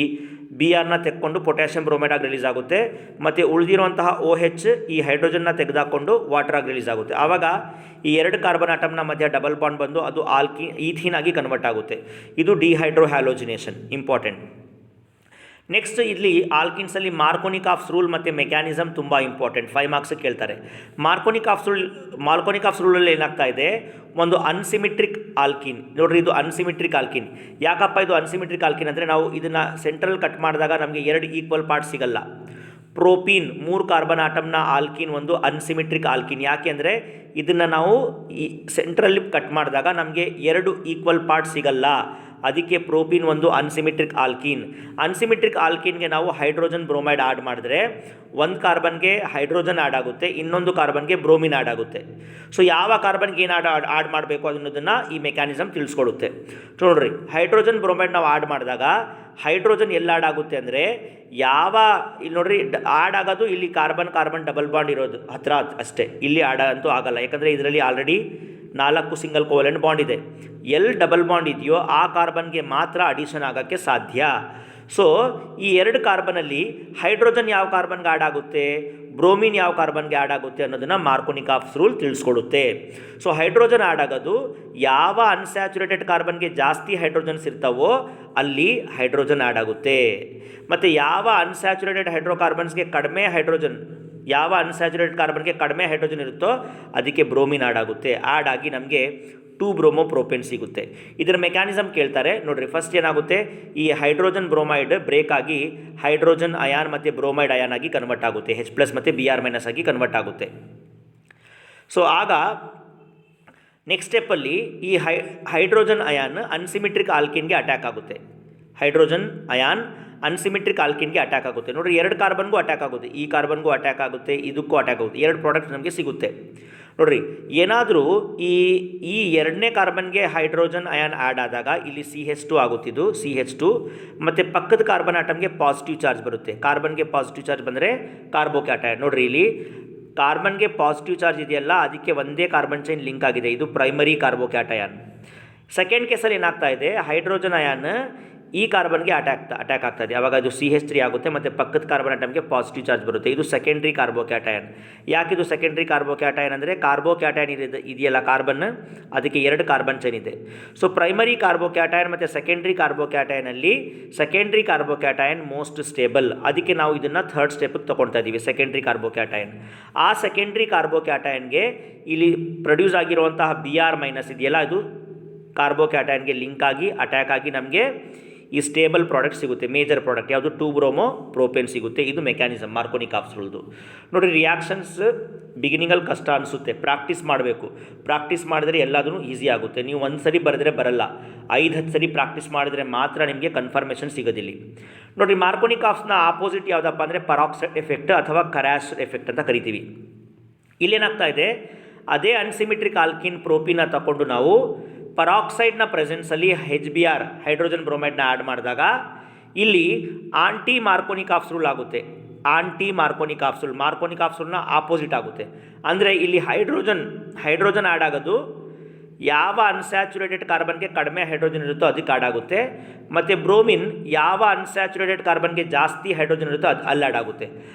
Speaker 1: ಬಿ ಆರ್ನ ತೆಕ್ಕೊಂಡು ಪೊಟ್ಯಾಷಿಯಂ ಬ್ರೋಮೈಡ್ ಆಗಿ ರಿಲೀಸ್ ಆಗುತ್ತೆ, ಮತ್ತು ಉಳಿದಿರುವಂತಹ OH ಈ ಹೈಡ್ರೋಜನ್ನ ತೆಗೆದುಕೊಂಡು ವಾಟರ್ ಆಗಿ ರಿಲೀಸ್ ಆಗುತ್ತೆ. ಆವಾಗ ಈ ಎರಡು ಕಾರ್ಬನ್ ಆಟಮ್ನ ಮಧ್ಯ ಡಬಲ್ ಬಾಂಡ್ ಬಂದು ಅದು ಈಥೀನ್ ಆಗಿ ಕನ್ವರ್ಟ್ ಆಗುತ್ತೆ. ಇದು ಡಿಹೈಡ್ರೋ ಹ್ಯಾಲೋಜಿನೇಷನ್, ಇಂಪಾರ್ಟೆಂಟ್. ನೆಕ್ಸ್ಟ್ ಇಲ್ಲಿ ಆಲ್ಕಿನ್ಸಲ್ಲಿ ಮಾರ್ಕೋನಿಕಾಫ್ಸ್ ರೂಲ್ ಮತ್ತು ಮೆಕ್ಯಾನಿಸಮ್ ತುಂಬ ಇಂಪಾರ್ಟೆಂಟ್, 5 ಮಾರ್ಕ್ಸ್ ಕೇಳ್ತಾರೆ. ಮಾರ್ಕೋನಿಕಾಫ್ಸ್ ರೂಲಲ್ಲಿ ಏನಾಗ್ತಾ ಇದೆ, ಒಂದು ಅನ್ಸಿಮಿಟ್ರಿಕ್ ಆಲ್ಕಿನ್. ನೋಡ್ರಿ, ಇದು ಅನ್ಸಿಮಿಟ್ರಿಕ್ ಆಲ್ಕಿನ್. ಯಾಕಪ್ಪ ಇದು ಅನ್ಸಿಮಿಟ್ರಿಕ್ ಆಲ್ಕಿನ್ ಅಂದರೆ, ನಾವು ಇದನ್ನು ಸೆಂಟ್ರಲ್ ಕಟ್ ಮಾಡಿದಾಗ ನಮಗೆ 2 ಈಕ್ವಲ್ ಪಾರ್ಟ್ ಸಿಗಲ್ಲ. ಪ್ರೋಪೀನ್ 3 ಕಾರ್ಬನ್ ಆಟಮ್ನ ಆಲ್ಕಿನ್ ಒಂದು ಅನ್ಸಿಮಿಟ್ರಿಕ್ ಆಲ್ಕಿನ್. ಯಾಕೆ ಅಂದರೆ ಇದನ್ನು ನಾವು ಈ ಸೆಂಟ್ರಲ್ಲಿ ಕಟ್ ಮಾಡಿದಾಗ ನಮಗೆ 2 ಈಕ್ವಲ್ ಪಾರ್ಟ್ ಸಿಗಲ್ಲ, ಅದಕ್ಕೆ ಪ್ರೋಪೀನ್ ಒಂದು ಅನ್ಸಿಮಿಟ್ರಿಕ್ ಆಲ್ಕಿನ್. ಅನ್ಸಿಮಿಟ್ರಿಕ್ ಆಲ್ಕಿನ್ಗೆ ನಾವು ಹೈಡ್ರೋಜನ್ ಬ್ರೋಮೈಡ್ ಆಡ್ ಮಾಡಿದ್ರೆ ಒಂದು ಕಾರ್ಬನ್ಗೆ ಹೈಡ್ರೋಜನ್ ಆಡ್ ಆಗುತ್ತೆ, ಇನ್ನೊಂದು ಕಾರ್ಬನ್ಗೆ ಬ್ರೋಮಿನ್ ಆಡ್ ಆಗುತ್ತೆ. ಸೊ ಯಾವ ಕಾರ್ಬನ್ಗೆ ಏನು ಆಡ್ ಮಾಡಬೇಕು ಅನ್ನೋದನ್ನು ಈ ಮೆಕ್ಯಾನಿಸಮ್ ತಿಳಿಸ್ಕೊಡುತ್ತೆ. ನೋಡ್ರಿ, ಹೈಡ್ರೋಜನ್ ಬ್ರೋಮೈಡ್ ನಾವು ಆಡ್ ಮಾಡಿದಾಗ ಹೈಡ್ರೋಜನ್ ಎಲ್ಲಿ ಆಡ್ ಆಗುತ್ತೆ ಅಂದರೆ, ಇಲ್ಲಿ ನೋಡ್ರಿ ಆಡ್ ಆಗೋದು ಇಲ್ಲಿ ಕಾರ್ಬನ್ ಡಬಲ್ ಬಾಂಡ್ ಇರೋದು ಹತ್ರ ಅಷ್ಟೇ, ಇಲ್ಲಿ ಆಡ್ ಅಂತೂ ಆಗಲ್ಲ. ಯಾಕಂದರೆ ಇದರಲ್ಲಿ ಆಲ್ರೆಡಿ 4 ಸಿಂಗಲ್ ಕೋವೆಲೆಂಟ್ ಬಾಂಡ್ ಇದೆ. ಎಲ್ಲಿ ಡಬಲ್ ಬಾಂಡ್ ಇದೆಯೋ ಆ ಕಾರ್ಬನ್ಗೆ ಮಾತ್ರ ಅಡಿಷನ್ ಆಗೋಕ್ಕೆ ಸಾಧ್ಯ. ಸೊ ಈ 2 ಕಾರ್ಬನಲ್ಲಿ ಹೈಡ್ರೋಜನ್ ಯಾವ ಕಾರ್ಬನ್ಗೆ ಆಡ್ ಆಗುತ್ತೆ, ಬ್ರೋಮಿನ್ ಯಾವ ಕಾರ್ಬನ್ಗೆ ಆಡ್ ಆಗುತ್ತೆ ಅನ್ನೋದನ್ನು ಮಾರ್ಕೋನಿಕಾಫ್ಸ್ ರೂಲ್ ತಿಳಿಸ್ಕೊಡುತ್ತೆ. ಸೊ ಹೈಡ್ರೋಜನ್ ಆಡ್ ಆಗೋದು ಯಾವ ಅನ್ಸ್ಯಾಚುರೇಟೆಡ್ ಕಾರ್ಬನ್ಗೆ ಜಾಸ್ತಿ ಹೈಡ್ರೋಜನ್ಸ್ ಇರ್ತಾವೋ ಅಲ್ಲಿ ಹೈಡ್ರೋಜನ್ ಆಡ್ ಆಗುತ್ತೆ, ಮತ್ತು ಯಾವ ಅನ್ಸ್ಯಾಚುರೇಟೆಡ್ ಹೈಡ್ರೋಕಾರ್ಬನ್ಸ್ಗೆ ಕಡಿಮೆ ಹೈಡ್ರೋಜನ್, ಯಾವ ಅನ್ಸ್ಯಾಚುರೇಟೆಡ್ ಕಾರ್ಬನ್ಗೆ ಕಡಿಮೆ ಹೈಡ್ರೋಜನ್ ಇರುತ್ತೋ ಅದಕ್ಕೆ ಬ್ರೋಮಿನ್ ಆಡ್ ಆಗುತ್ತೆ. ಆಡ್ ಆಗಿ ನಮಗೆ 2-ಬ್ರೋಮೋ-ಪ್ರೋಪೇನ್ ಸಿಗುತ್ತೆ. ಇದರ ಮೆಕ್ಯಾನಿಸಮ್ ಕೇಳ್ತಾರೆ. ನೋಡಿರಿ, ಫಸ್ಟ್ ಏನಾಗುತ್ತೆ, ಈ ಹೈಡ್ರೋಜನ್ ಬ್ರೋಮೈಡ್ ಬ್ರೇಕ್ ಆಗಿ ಹೈಡ್ರೋಜನ್ ಅಯಾನ್ ಮತ್ತು ಬ್ರೋಮೈಡ್ ಅಯಾನ್ ಆಗಿ ಕನ್ವರ್ಟ್ ಆಗುತ್ತೆ, H+ ಮತ್ತು Br- ಆಗಿ ಕನ್ವರ್ಟ್ ಆಗುತ್ತೆ. ಸೊ ಆಗ ನೆಕ್ಸ್ಟ್ ಸ್ಟೆಪ್ಪಲ್ಲಿ ಈ ಹೈಡ್ರೋಜನ್ ಅಯಾನ್ ಅನ್ಸಿಮಿಟ್ರಿಕ್ ಆಲ್ಕಿನ್ಗೆ ಅಟ್ಯಾಕ್ ಆಗುತ್ತೆ. ಹೈಡ್ರೋಜನ್ ಅಯಾನ್ ಅನ್ಸಿಮಿಟ್ರಿಕ್ ಆಲ್ಕಿನ್ಗೆ ಅಟ್ಯಾಕ್ ಆಗುತ್ತೆ. ನೋಡಿರಿ, 2 ಕಾರ್ಬನ್ಗೂ ಅಟ್ಯಾಕ್ ಆಗುತ್ತೆ, ಈ ಕಾರ್ಬನ್ಗೂ ಅಟ್ಯಾಕ್ ಆಗುತ್ತೆ, ಇದಕ್ಕೂ ಅಟ್ಯಾಕ್ ಆಗುತ್ತೆ. 2 ಪ್ರಾಡಕ್ಟ್ ನಮಗೆ ಸಿಗುತ್ತೆ. ನೋಡಿರಿ, ಏನಾದರೂ ಈ 2ನೇ ಕಾರ್ಬನ್ಗೆ ಹೈಡ್ರೋಜನ್ ಅಯಾನ್ ಆ್ಯಡ್ ಆದಾಗ ಇಲ್ಲಿ CH2 ಆಗುತ್ತಿದ್ದು, CH2 ಮತ್ತು ಪಕ್ಕದ ಕಾರ್ಬನ್ ಆಟಮ್ಗೆ ಪಾಸಿಟಿವ್ ಚಾರ್ಜ್ ಬರುತ್ತೆ. ಕಾರ್ಬನ್ಗೆ ಪಾಸಿಟಿವ್ ಚಾರ್ಜ್ ಬಂದರೆ ಕಾರ್ಬೋಕ್ಯಾಟಯನ್. ನೋಡಿರಿ, ಇಲ್ಲಿ ಕಾರ್ಬನ್ಗೆ ಪಾಸಿಟಿವ್ ಚಾರ್ಜ್ ಇದೆಯಲ್ಲ, ಅದಕ್ಕೆ ಒಂದೇ ಕಾರ್ಬನ್ ಚೈನ್ ಲಿಂಕ್ ಆಗಿದೆ, ಇದು ಪ್ರೈಮರಿ ಕಾರ್ಬೋಕ್ಯಾಟಯನ್. ಸೆಕೆಂಡ್ ಕೇಸಲ್ಲಿ ಏನಾಗ್ತಾ ಇದೆ, ಹೈಡ್ರೋಜನ್ ಅಯಾನ್ ಈ ಕಾರ್ಬನ್ಗೆ ಅಟ್ಯಾಕ್ ಆಗ್ತಾ ಇದೆ. ಆವಾಗ ಅದು CH3 ಆಗುತ್ತೆ ಮತ್ತು ಪಕ್ಕದ ಕಾರ್ಬನ್ ಆಟಮ್ಗೆ ಪಾಸಿಟಿವ್ ಚಾರ್ಜ್ ಬರುತ್ತೆ. ಇದು ಸೆಕೆಂಡ್ರಿ ಕಾರ್ಬೋಕ್ಯಾಟಯನ್. ಯಾಕಿದು ಸೆಕೆಂಡ್ರಿ ಕಾರ್ಬೋಕ್ಯಾಟಯನ್ ಅಂದರೆ, ಕಾರ್ಬೋಕ್ಯಾಟಯನ್ ಇದೆಯಲ್ಲ ಕಾರ್ಬನ್, ಅದಕ್ಕೆ 2 ಕಾರ್ಬನ್ ಚೈನ್ ಇದೆ. ಸೊ ಪ್ರೈಮರಿ ಕಾರ್ಬೋಕ್ಯಾಟಯನ್ ಮತ್ತು ಸೆಕೆಂಡ್ರಿ ಕಾರ್ಬೋಕ್ಯಾಟಯನಲ್ಲಿ ಸೆಕೆಂಡ್ರಿ ಕಾರ್ಬೋಕ್ಯಾಟಯನ್ ಮೋಸ್ಟ್ ಸ್ಟೇಬಲ್, ಅದಕ್ಕೆ ನಾವು ಇದನ್ನು 3rd ಸ್ಟೆಪ್ಗೆ ತೊಗೊಳ್ತಾ ಇದ್ದೀವಿ, ಸೆಕೆಂಡ್ರಿ ಕಾರ್ಬೋಕ್ಯಾಟಯನ್. ಆ ಸೆಕೆಂಡ್ರಿ ಕಾರ್ಬೋಕ್ಯಾಟಯನ್ಗೆ ಇಲ್ಲಿ ಪ್ರೊಡ್ಯೂಸ್ ಆಗಿರುವಂತಹ Br- ಇದೆಯಲ್ಲ, ಇದು ಕಾರ್ಬೋಕ್ಯಾಟಯನ್ಗೆ ಲಿಂಕ್ ಆಗಿ ಅಟ್ಯಾಕ್ ಆಗಿ ನಮಗೆ ಈ ಸ್ಟೇಬಲ್ ಪ್ರಾಡಕ್ಟ್ ಸಿಗುತ್ತೆ, ಮೇಜರ್ ಪ್ರಾಡಕ್ಟ್ ಯಾವುದು, 2-ಬ್ರೋಮೋ-ಪ್ರೋಪೇನ್ ಸಿಗುತ್ತೆ. ಇದು ಮೆಕ್ಯಾನಿಸಮ್ ಮಾರ್ಕೋನಿಕಾಫ್ಸ್ ರೂಲ್ದು. ನೋಡಿ, ರಿಯಾಕ್ಷನ್ಸ್ ಬಿಗಿನಿಂಗಲ್ಲಿ ಕಷ್ಟ ಅನಿಸುತ್ತೆ, ಪ್ರಾಕ್ಟೀಸ್ ಮಾಡಬೇಕು. ಪ್ರಾಕ್ಟೀಸ್ ಮಾಡಿದ್ರೆ ಎಲ್ಲದೂ ಈಸಿ ಆಗುತ್ತೆ. ನೀವು ಒಂದು ಸರಿ ಬರೆದ್ರೆ ಬರಲ್ಲ, 5-10 ಸರಿ ಪ್ರಾಕ್ಟೀಸ್ ಮಾಡಿದ್ರೆ ಮಾತ್ರ ನಿಮಗೆ ಕನ್ಫರ್ಮೇಷನ್ ಸಿಗೋದಿಲ್ಲ. ನೋಡಿ, ಮಾರ್ಕೋನಿಕಾಫ್ಸ್ನ ಆಪೋಸಿಟ್ ಯಾವುದಪ್ಪ ಅಂದರೆ ಪರಾಕ್ಸೈಡ್ ಎಫೆಕ್ಟ್ ಅಥವಾ ಕರಾಶ್ ಎಫೆಕ್ಟ್ ಅಂತ ಕರಿತೀವಿ. ಇಲ್ಲೇನಾಗ್ತಾ ಇದೆ, ಅದೇ ಅನ್ಸಿಮಿಟ್ರಿಕ್ ಆಲ್ಕಿನ್ ಪ್ರೋಪೀನ ತಗೊಂಡು ನಾವು ಪರಾಕ್ಸೈಡ್ನ ಪ್ರೆಸೆನ್ಸಲ್ಲಿ HBr ಹೈಡ್ರೋಜನ್ ಬ್ರೋಮೈಡ್ನ ಆ್ಯಡ್ ಮಾಡಿದಾಗ ಇಲ್ಲಿ ಆಂಟಿ ಮಾರ್ಕೋನಿಕಾಫ್ಸ್ ರೂಲ್ ಆಗುತ್ತೆ. ಆಂಟಿ ಮಾರ್ಕೋನಿಕಾಫ್ಸ್ ರೂಲ್ನ ಆಪೋಸಿಟ್ ಆಗುತ್ತೆ. ಅಂದರೆ ಇಲ್ಲಿ ಹೈಡ್ರೋಜನ್ ಆ್ಯಡ್ ಆಗೋದು ಯಾವ ಅನ್ಸ್ಯಾಚುರೇಟೆಡ್ ಕಾರ್ಬನ್ಗೆ ಕಡಿಮೆ ಹೈಡ್ರೋಜನ್ ಇರುತ್ತೋ ಅದಕ್ಕೆ ಆಡ್ ಆಗುತ್ತೆ, ಮತ್ತು ಬ್ರೋಮಿನ್ ಯಾವ ಅನ್ಸ್ಯಾಚುರೇಟೆಡ್ ಕಾರ್ಬನ್ಗೆ ಜಾಸ್ತಿ ಹೈಡ್ರೋಜನ್ ಇರುತ್ತೋ ಅದು ಅಲ್ಲಿ ಆಡ್ ಆಗುತ್ತೆ.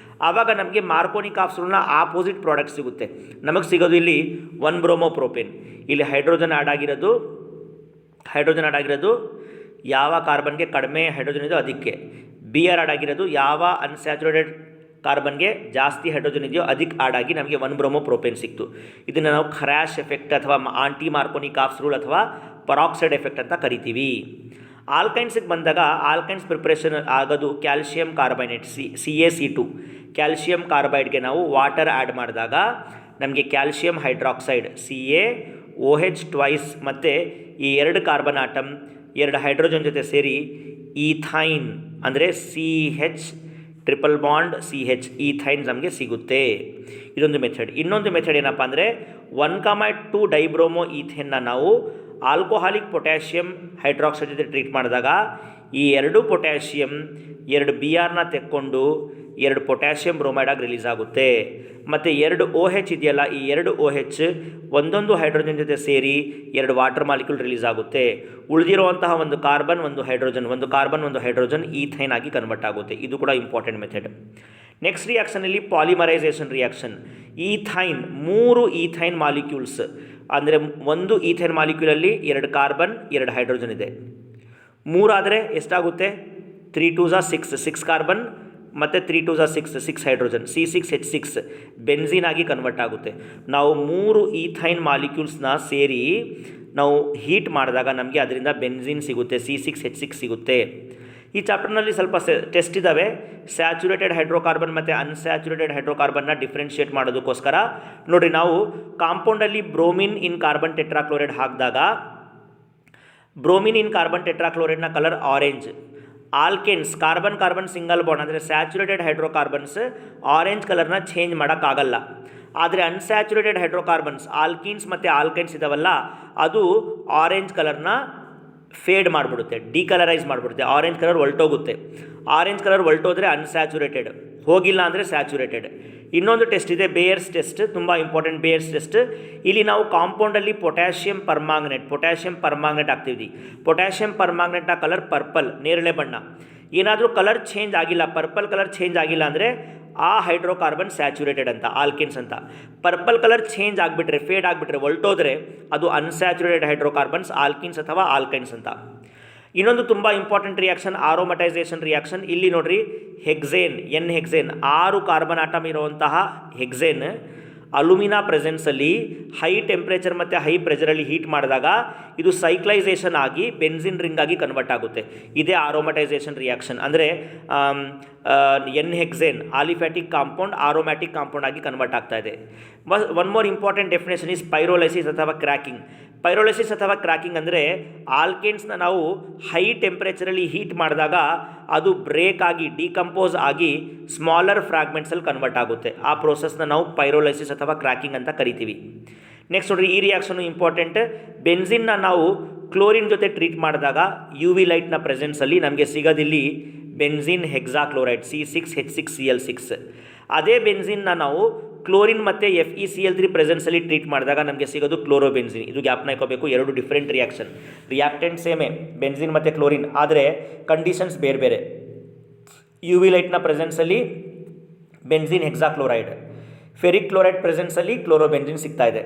Speaker 1: ಆವಾಗ ನಮಗೆ ಮಾರ್ಕೋನಿಕಾಫ್ಸ್ ರೂಲ್ನ ಆಪೋಸಿಟ್ ಪ್ರಾಡಕ್ಟ್ ಸಿಗುತ್ತೆ. ನಮಗೆ ಸಿಗೋದು ಇಲ್ಲಿ 1-ಬ್ರೋಮೋ-ಪ್ರೋಪೇನ್. ಇಲ್ಲಿ ಹೈಡ್ರೋಜನ್ ಆಡ್ ಆಗಿರೋದು ಯಾವ ಕಾರ್ಬನ್ಗೆ ಕಡಿಮೆ ಹೈಡ್ರೋಜನ್ ಇದೆಯೋ ಅದಕ್ಕೆ. Br ಆಡ್ ಆಗಿರೋದು ಯಾವ ಅನ್ಸ್ಯಾಚುರೇಟೆಡ್ ಕಾರ್ಬನ್ಗೆ ಜಾಸ್ತಿ ಹೈಡ್ರೋಜನ್ ಇದೆಯೋ ಅದಕ್ಕೆ ಆಡ್ ಆಗಿ ನಮಗೆ 1-ಬ್ರೋಮೋ-ಪ್ರೋಪೇನ್ ಸಿಕ್ತು. ಇದನ್ನು ನಾವು ಖರಾಶ್ ಎಫೆಕ್ಟ್ ಅಥವಾ ಆಂಟಿ ಮಾರ್ಕೋನಿಕಾಫ್ಸ್ ರೂಲ್ ಅಥವಾ ಪರಾಕ್ಸೈಡ್ ಎಫೆಕ್ಟ್ ಅಂತ ಕರಿತೀವಿ. ಆಲ್ಕೈನ್ಸಿಗೆ ಬಂದಾಗ ಆಲ್ಕೈನ್ಸ್ ಪ್ರಿಪ್ರೇಷನ್ ಆಗೋದು ಕ್ಯಾಲ್ಶಿಯಂ ಕಾರ್ಬೈನೇಟ್, CaC2. ಕ್ಯಾಲ್ಶಿಯಂ ಕಾರ್ಬೈಡ್ಗೆ ನಾವು ವಾಟರ್ ಆ್ಯಡ್ ಮಾಡಿದಾಗ ನಮಗೆ calcium hydroxide CaO2 OH twice ಮತ್ತು ಈ 2 ಕಾರ್ಬನ್ ಆಟಮ್ 2 ಹೈಡ್ರೋಜನ್ ಜೊತೆ ಸೇರಿ ಈಥೈನ್ ಅಂದರೆ CH triple bond CH ethyne ನಮಗೆ ಸಿಗುತ್ತೆ. ಇದೊಂದು ಮೆಥಡ್. ಇನ್ನೊಂದು ಮೆಥಡ್ ಏನಪ್ಪ ಅಂದರೆ 1,2 ಡೈಬ್ರೋಮೋ ಈಥೇನ್ನ ನಾವು ಆಲ್ಕೋಹಾಲಿಕ್ ಪೊಟ್ಯಾಷಿಯಮ್ ಹೈಡ್ರಾಕ್ಸೈಡ್ ಜೊತೆ ಟ್ರೀಟ್ ಮಾಡಿದಾಗ ಈ 2 ಪೊಟ್ಯಾಷಿಯಮ್ 2 BRನ ತೆಕ್ಕೊಂಡು 2 ಪೊಟ್ಯಾಷಿಯಮ್ ಬ್ರೋಮೈಡಾಗಿ ರಿಲೀಸ್ ಆಗುತ್ತೆ. ಮತ್ತು 2 OH ಇದೆಯಲ್ಲ, ಈ 2 OH ಒಂದೊಂದು ಹೈಡ್ರೋಜನ್ ಜೊತೆ ಸೇರಿ 2 ವಾಟರ್ ಮಾಲಿಕ್ಯೂಲ್ ರಿಲೀಸ್ ಆಗುತ್ತೆ. ಉಳಿದಿರುವಂತಹ ಒಂದು ಕಾರ್ಬನ್ ಒಂದು ಹೈಡ್ರೋಜನ್ ಈಥೈನ್ ಆಗಿ ಕನ್ವರ್ಟ್ ಆಗುತ್ತೆ. ಇದು ಕೂಡ ಇಂಪಾರ್ಟೆಂಟ್ ಮೆಥಡ್. ನೆಕ್ಸ್ಟ್ ರಿಯಾಕ್ಷನಲ್ಲಿ polymerisation reaction. Ethyne 3 ethyne molecules ಅಂದರೆ ಒಂದು ಈಥೈನ್ ಮಾಲಿಕ್ಯೂಲಲ್ಲಿ 2 ಕಾರ್ಬನ್ 2 ಹೈಡ್ರೋಜನ್ ಇದೆ. 3 ಆದರೆ ಎಷ್ಟಾಗುತ್ತೆ? 3 2 6 ಕಾರ್ಬನ್ ಮತ್ತು 3 2 6 ಹೈಡ್ರೋಜನ್ C6H6 ಬೆನ್ಝೀನ್ ಆಗಿ ಕನ್ವರ್ಟ್ ಆಗುತ್ತೆ. ನಾವು 3 ಈಥೈನ್ ಮಾಲಿಕ್ಯೂಲ್ಸ್ನ ಸೇರಿ ನಾವು ಹೀಟ್ ಮಾಡಿದಾಗ ನಮಗೆ ಅದರಿಂದ ಬೆನ್ಝೀನ್ ಸಿಗುತ್ತೆ, C6H6 ಸಿಗುತ್ತೆ. ಈ ಚಾಪ್ಟರ್ನಲ್ಲಿ ಸ್ವಲ್ಪ ಟೆಸ್ಟ್ ಇದ್ದಾವೆ. ಸ್ಯಾಚುರೇಟೆಡ್ ಹೈಡ್ರೋಕಾರ್ಬನ್ ಮತ್ತು ಅನ್ಸ್ಯಾಚುರೇಟೆಡ್ ಹೈಡ್ರೋಕಾರ್ಬನ್ನ ಡಿಫ್ರೆನ್ಷಿಯೇಟ್ ಮಾಡೋದಕ್ಕೋಸ್ಕರ ನೋಡಿರಿ, ನಾವು ಕಾಂಪೌಂಡಲ್ಲಿ ಬ್ರೋಮಿನ್ ಇನ್ ಕಾರ್ಬನ್ ಟೆಟ್ರಾಕ್ಲೋರೈಡ್ ಹಾಕಿದಾಗ ಬ್ರೋಮಿನ್ ಇನ್ ಕಾರ್ಬನ್ ಟೆಟ್ರಾಕ್ಲೋರೈಡ್ನ colour orange. Alkanes carbon single bond ಅಂದರೆ ಸ್ಯಾಚುರೇಟೆಡ್ ಹೈಡ್ರೋಕಾರ್ಬನ್ಸ್ ಆರೆಂಜ್ ಕಲರ್ನ ಚೇಂಜ್ ಮಾಡೋಕ್ಕಾಗಲ್ಲ. ಆದರೆ ಅನ್ಸ್ಯಾಚುರೇಟೆಡ್ ಹೈಡ್ರೋಕಾರ್ಬನ್ಸ್ ಆಲ್ಕೀನ್ಸ್ ಮತ್ತು ಆಲ್ಕೈನ್ಸ್ ಇದಾವಲ್ಲ, ಅದು ಆರೆಂಜ್ ಕಲರ್ನ ಫೇಡ್ ಮಾಡಿಬಿಡುತ್ತೆ, ಡಿಕಲರೈಸ್ ಮಾಡಿಬಿಡುತ್ತೆ. ಆರೆಂಜ್ ಕಲರ್ ಹೊಲ್ಟೋಗುತ್ತೆ. ಆರೆಂಜ್ ಕಲರ್ ಹೊಲ್ಟೋದ್ರೆ ಅನ್ಸ್ಯಾಚುರೇಟೆಡ್, ಹೋಗಿಲ್ಲ ಅಂದರೆ ಸ್ಯಾಚುರೇಟೆಡ್. ಇನ್ನೊಂದು ಟೆಸ್ಟ್ ಇದೆ, ಬೇಯರ್ಸ್ ಟೆಸ್ಟ್, ತುಂಬ ಇಂಪಾರ್ಟೆಂಟ್ ಬೇಯರ್ಸ್ ಟೆಸ್ಟ್. ಇಲ್ಲಿ ನಾವು ಕಾಂಪೌಂಡಲ್ಲಿ ಪೊಟ್ಯಾಷಿಯಂ ಪರ್ಮಾಂಗನೇಟ್ ಹಾಕ್ತೀವಿ. ಪೊಟ್ಯಾಷಿಯಂ ಪರ್ಮಾಂಗನೇಟ್ನ ಕಲರ್ ಪರ್ಪಲ್, ನೇರಳೆ ಬಣ್ಣ. ಏನಾದರೂ ಕಲರ್ ಚೇಂಜ್ ಆಗಿಲ್ಲ, ಪರ್ಪಲ್ ಕಲರ್ ಚೇಂಜ್ ಆಗಿಲ್ಲ ಅಂದರೆ ಆ ಹೈಡ್ರೋಕಾರ್ಬನ್ ಸ್ಯಾಚುರೇಟೆಡ್ ಅಂತ, ಆಲ್ಕಿನ್ಸ್ ಅಂತ. ಪರ್ಪಲ್ ಕಲರ್ ಚೇಂಜ್ ಆಗಿಬಿಟ್ರೆ, ಫೇಡ್ ಆಗಿಬಿಟ್ರೆ, ಹೊಲ್ಟೋದ್ರೆ ಅದು ಅನ್ಸ್ಯಾಚುರೇಟೆಡ್ ಹೈಡ್ರೋಕಾರ್ಬನ್ಸ್, ಆಲ್ಕಿನ್ಸ್ ಅಥವಾ ಆಲ್ಕೈನ್ಸ್ ಅಂತ. ಇನ್ನೊಂದು ತುಂಬ ಇಂಪಾರ್ಟೆಂಟ್ ರಿಯಾಕ್ಷನ್ ಆರೋಮಟೈಸೇಷನ್ ರಿಯಾಕ್ಷನ್. ಇಲ್ಲಿ ನೋಡ್ರಿ, ಹೆಕ್ಸೇನ್, N-ಹೆಕ್ಸೇನ್ 6 ಕಾರ್ಬನ್ ಆಟಮ್ ಇರುವಂತಹ ಹೆಕ್ಸೇನ್ ಅಲ್ಯೂಮಿನಾ ಪ್ರೆಸೆನ್ಸಲ್ಲಿ ಹೈ ಟೆಂಪ್ರೇಚರ್ ಮತ್ತು ಹೈ ಪ್ರೆಷರಲ್ಲಿ ಹೀಟ್ ಮಾಡಿದಾಗ ಇದು ಸೈಕ್ಲೈಸೇಷನ್ ಆಗಿ ಬೆನ್ಝಿನ್ ರಿಂಗ್ ಆಗಿ ಕನ್ವರ್ಟ್ ಆಗುತ್ತೆ. ಇದೇ ಆರೋಮಟೈಸೇಷನ್ ರಿಯಾಕ್ಷನ್. ಅಂದರೆ N-ಹೆಕ್ಸೇನ್ ಆಲಿಫ್ಯಾಟಿಕ್ ಕಾಂಪೌಂಡ್ ಆರೋಮ್ಯಾಟಿಕ್ ಕಾಂಪೌಂಡ್ ಆಗಿ ಕನ್ವರ್ಟ್ ಆಗ್ತಾ ಇದೆ. One more important definition is pyrolysis ಅಥವಾ ಕ್ರ್ಯಾಕಿಂಗ್. ಪೈರೋಲೈಸಿಸ್ ಅಥವಾ ಕ್ರ್ಯಾಕಿಂಗ್ ಅಂದರೆ ಆಲ್ಕೇನ್ಸ್ನ ನಾವು ಹೈ ಟೆಂಪ್ರೇಚರಲ್ಲಿ ಹೀಟ್ ಮಾಡಿದಾಗ ಅದು ಬ್ರೇಕ್ ಆಗಿ ಡಿಕಂಪೋಸ್ ಆಗಿ ಸ್ಮಾಲರ್ ಫ್ರಾಗ್ಮೆಂಟ್ಸಲ್ಲಿ ಕನ್ವರ್ಟ್ ಆಗುತ್ತೆ. ಆ ಪ್ರೋಸೆಸ್ನ ನಾವು ಪೈರೋಲೈಸಿಸ್ ಅಥವಾ ಕ್ರ್ಯಾಕಿಂಗ್ ಅಂತ ಕರಿತೀವಿ. ನೆಕ್ಸ್ಟ್ ನೋಡಿರಿ, ಈ ರಿಯಾಕ್ಷನು ಇಂಪಾರ್ಟೆಂಟ್. ಬೆನ್ಝಿನ್ನ ನಾವು ಕ್ಲೋರಿನ್ ಜೊತೆ ಟ್ರೀಟ್ ಮಾಡಿದಾಗ UV ಲೈಟ್ನ ಪ್ರೆಸೆನ್ಸಲ್ಲಿ ನಮಗೆ ಸಿಗೋದಿಲ್ಲಿ ಬೆನ್ಝಿನ್ ಹೆಕ್ಸಾಕ್ಲೋರೈಡ್ C6H6Cl6. ಅದೇ ಬೆನ್ಝಿನ್ನ ನಾವು ಕ್ಲೋರಿನ್ ಮತ್ತು FeCl3 ಪ್ರೆಸೆನ್ಸಲ್ಲಿ ಟ್ರೀಟ್ ಮಾಡಿದಾಗ ನಮಗೆ ಸಿಗೋದು ಕ್ಲೋರೋಬೆನ್ಝಿನ್. ಇದು ಗ್ಯಾಪ್ನ ಇಟ್ಕೋಬೇಕು. 2 ಡಿಫ್ರೆಂಟ್ ರಿಯಾಕ್ಷನ್. ರಿಯಾಕ್ಟೆಂಟ್ ಸೇಮೇ, ಬೆನ್ಝಿನ್ ಮತ್ತು ಕ್ಲೋರಿನ್, ಆದರೆ ಕಂಡೀಷನ್ಸ್ ಬೇರೆ ಬೇರೆ. UV ಲೈಟ್ನ ಪ್ರೆಸೆನ್ಸಲ್ಲಿ ಬೆನ್ಝಿನ್ ಹೆಕ್ಸಾಕ್ಲೋರೈಡ್, ಫೆರಿಕ್ ಕ್ಲೋರೈಡ್ ಪ್ರೆಸೆನ್ಸಲ್ಲಿ ಕ್ಲೋರೋಬೆನ್ಝಿನ್ ಸಿಗ್ತಾ ಇದೆ.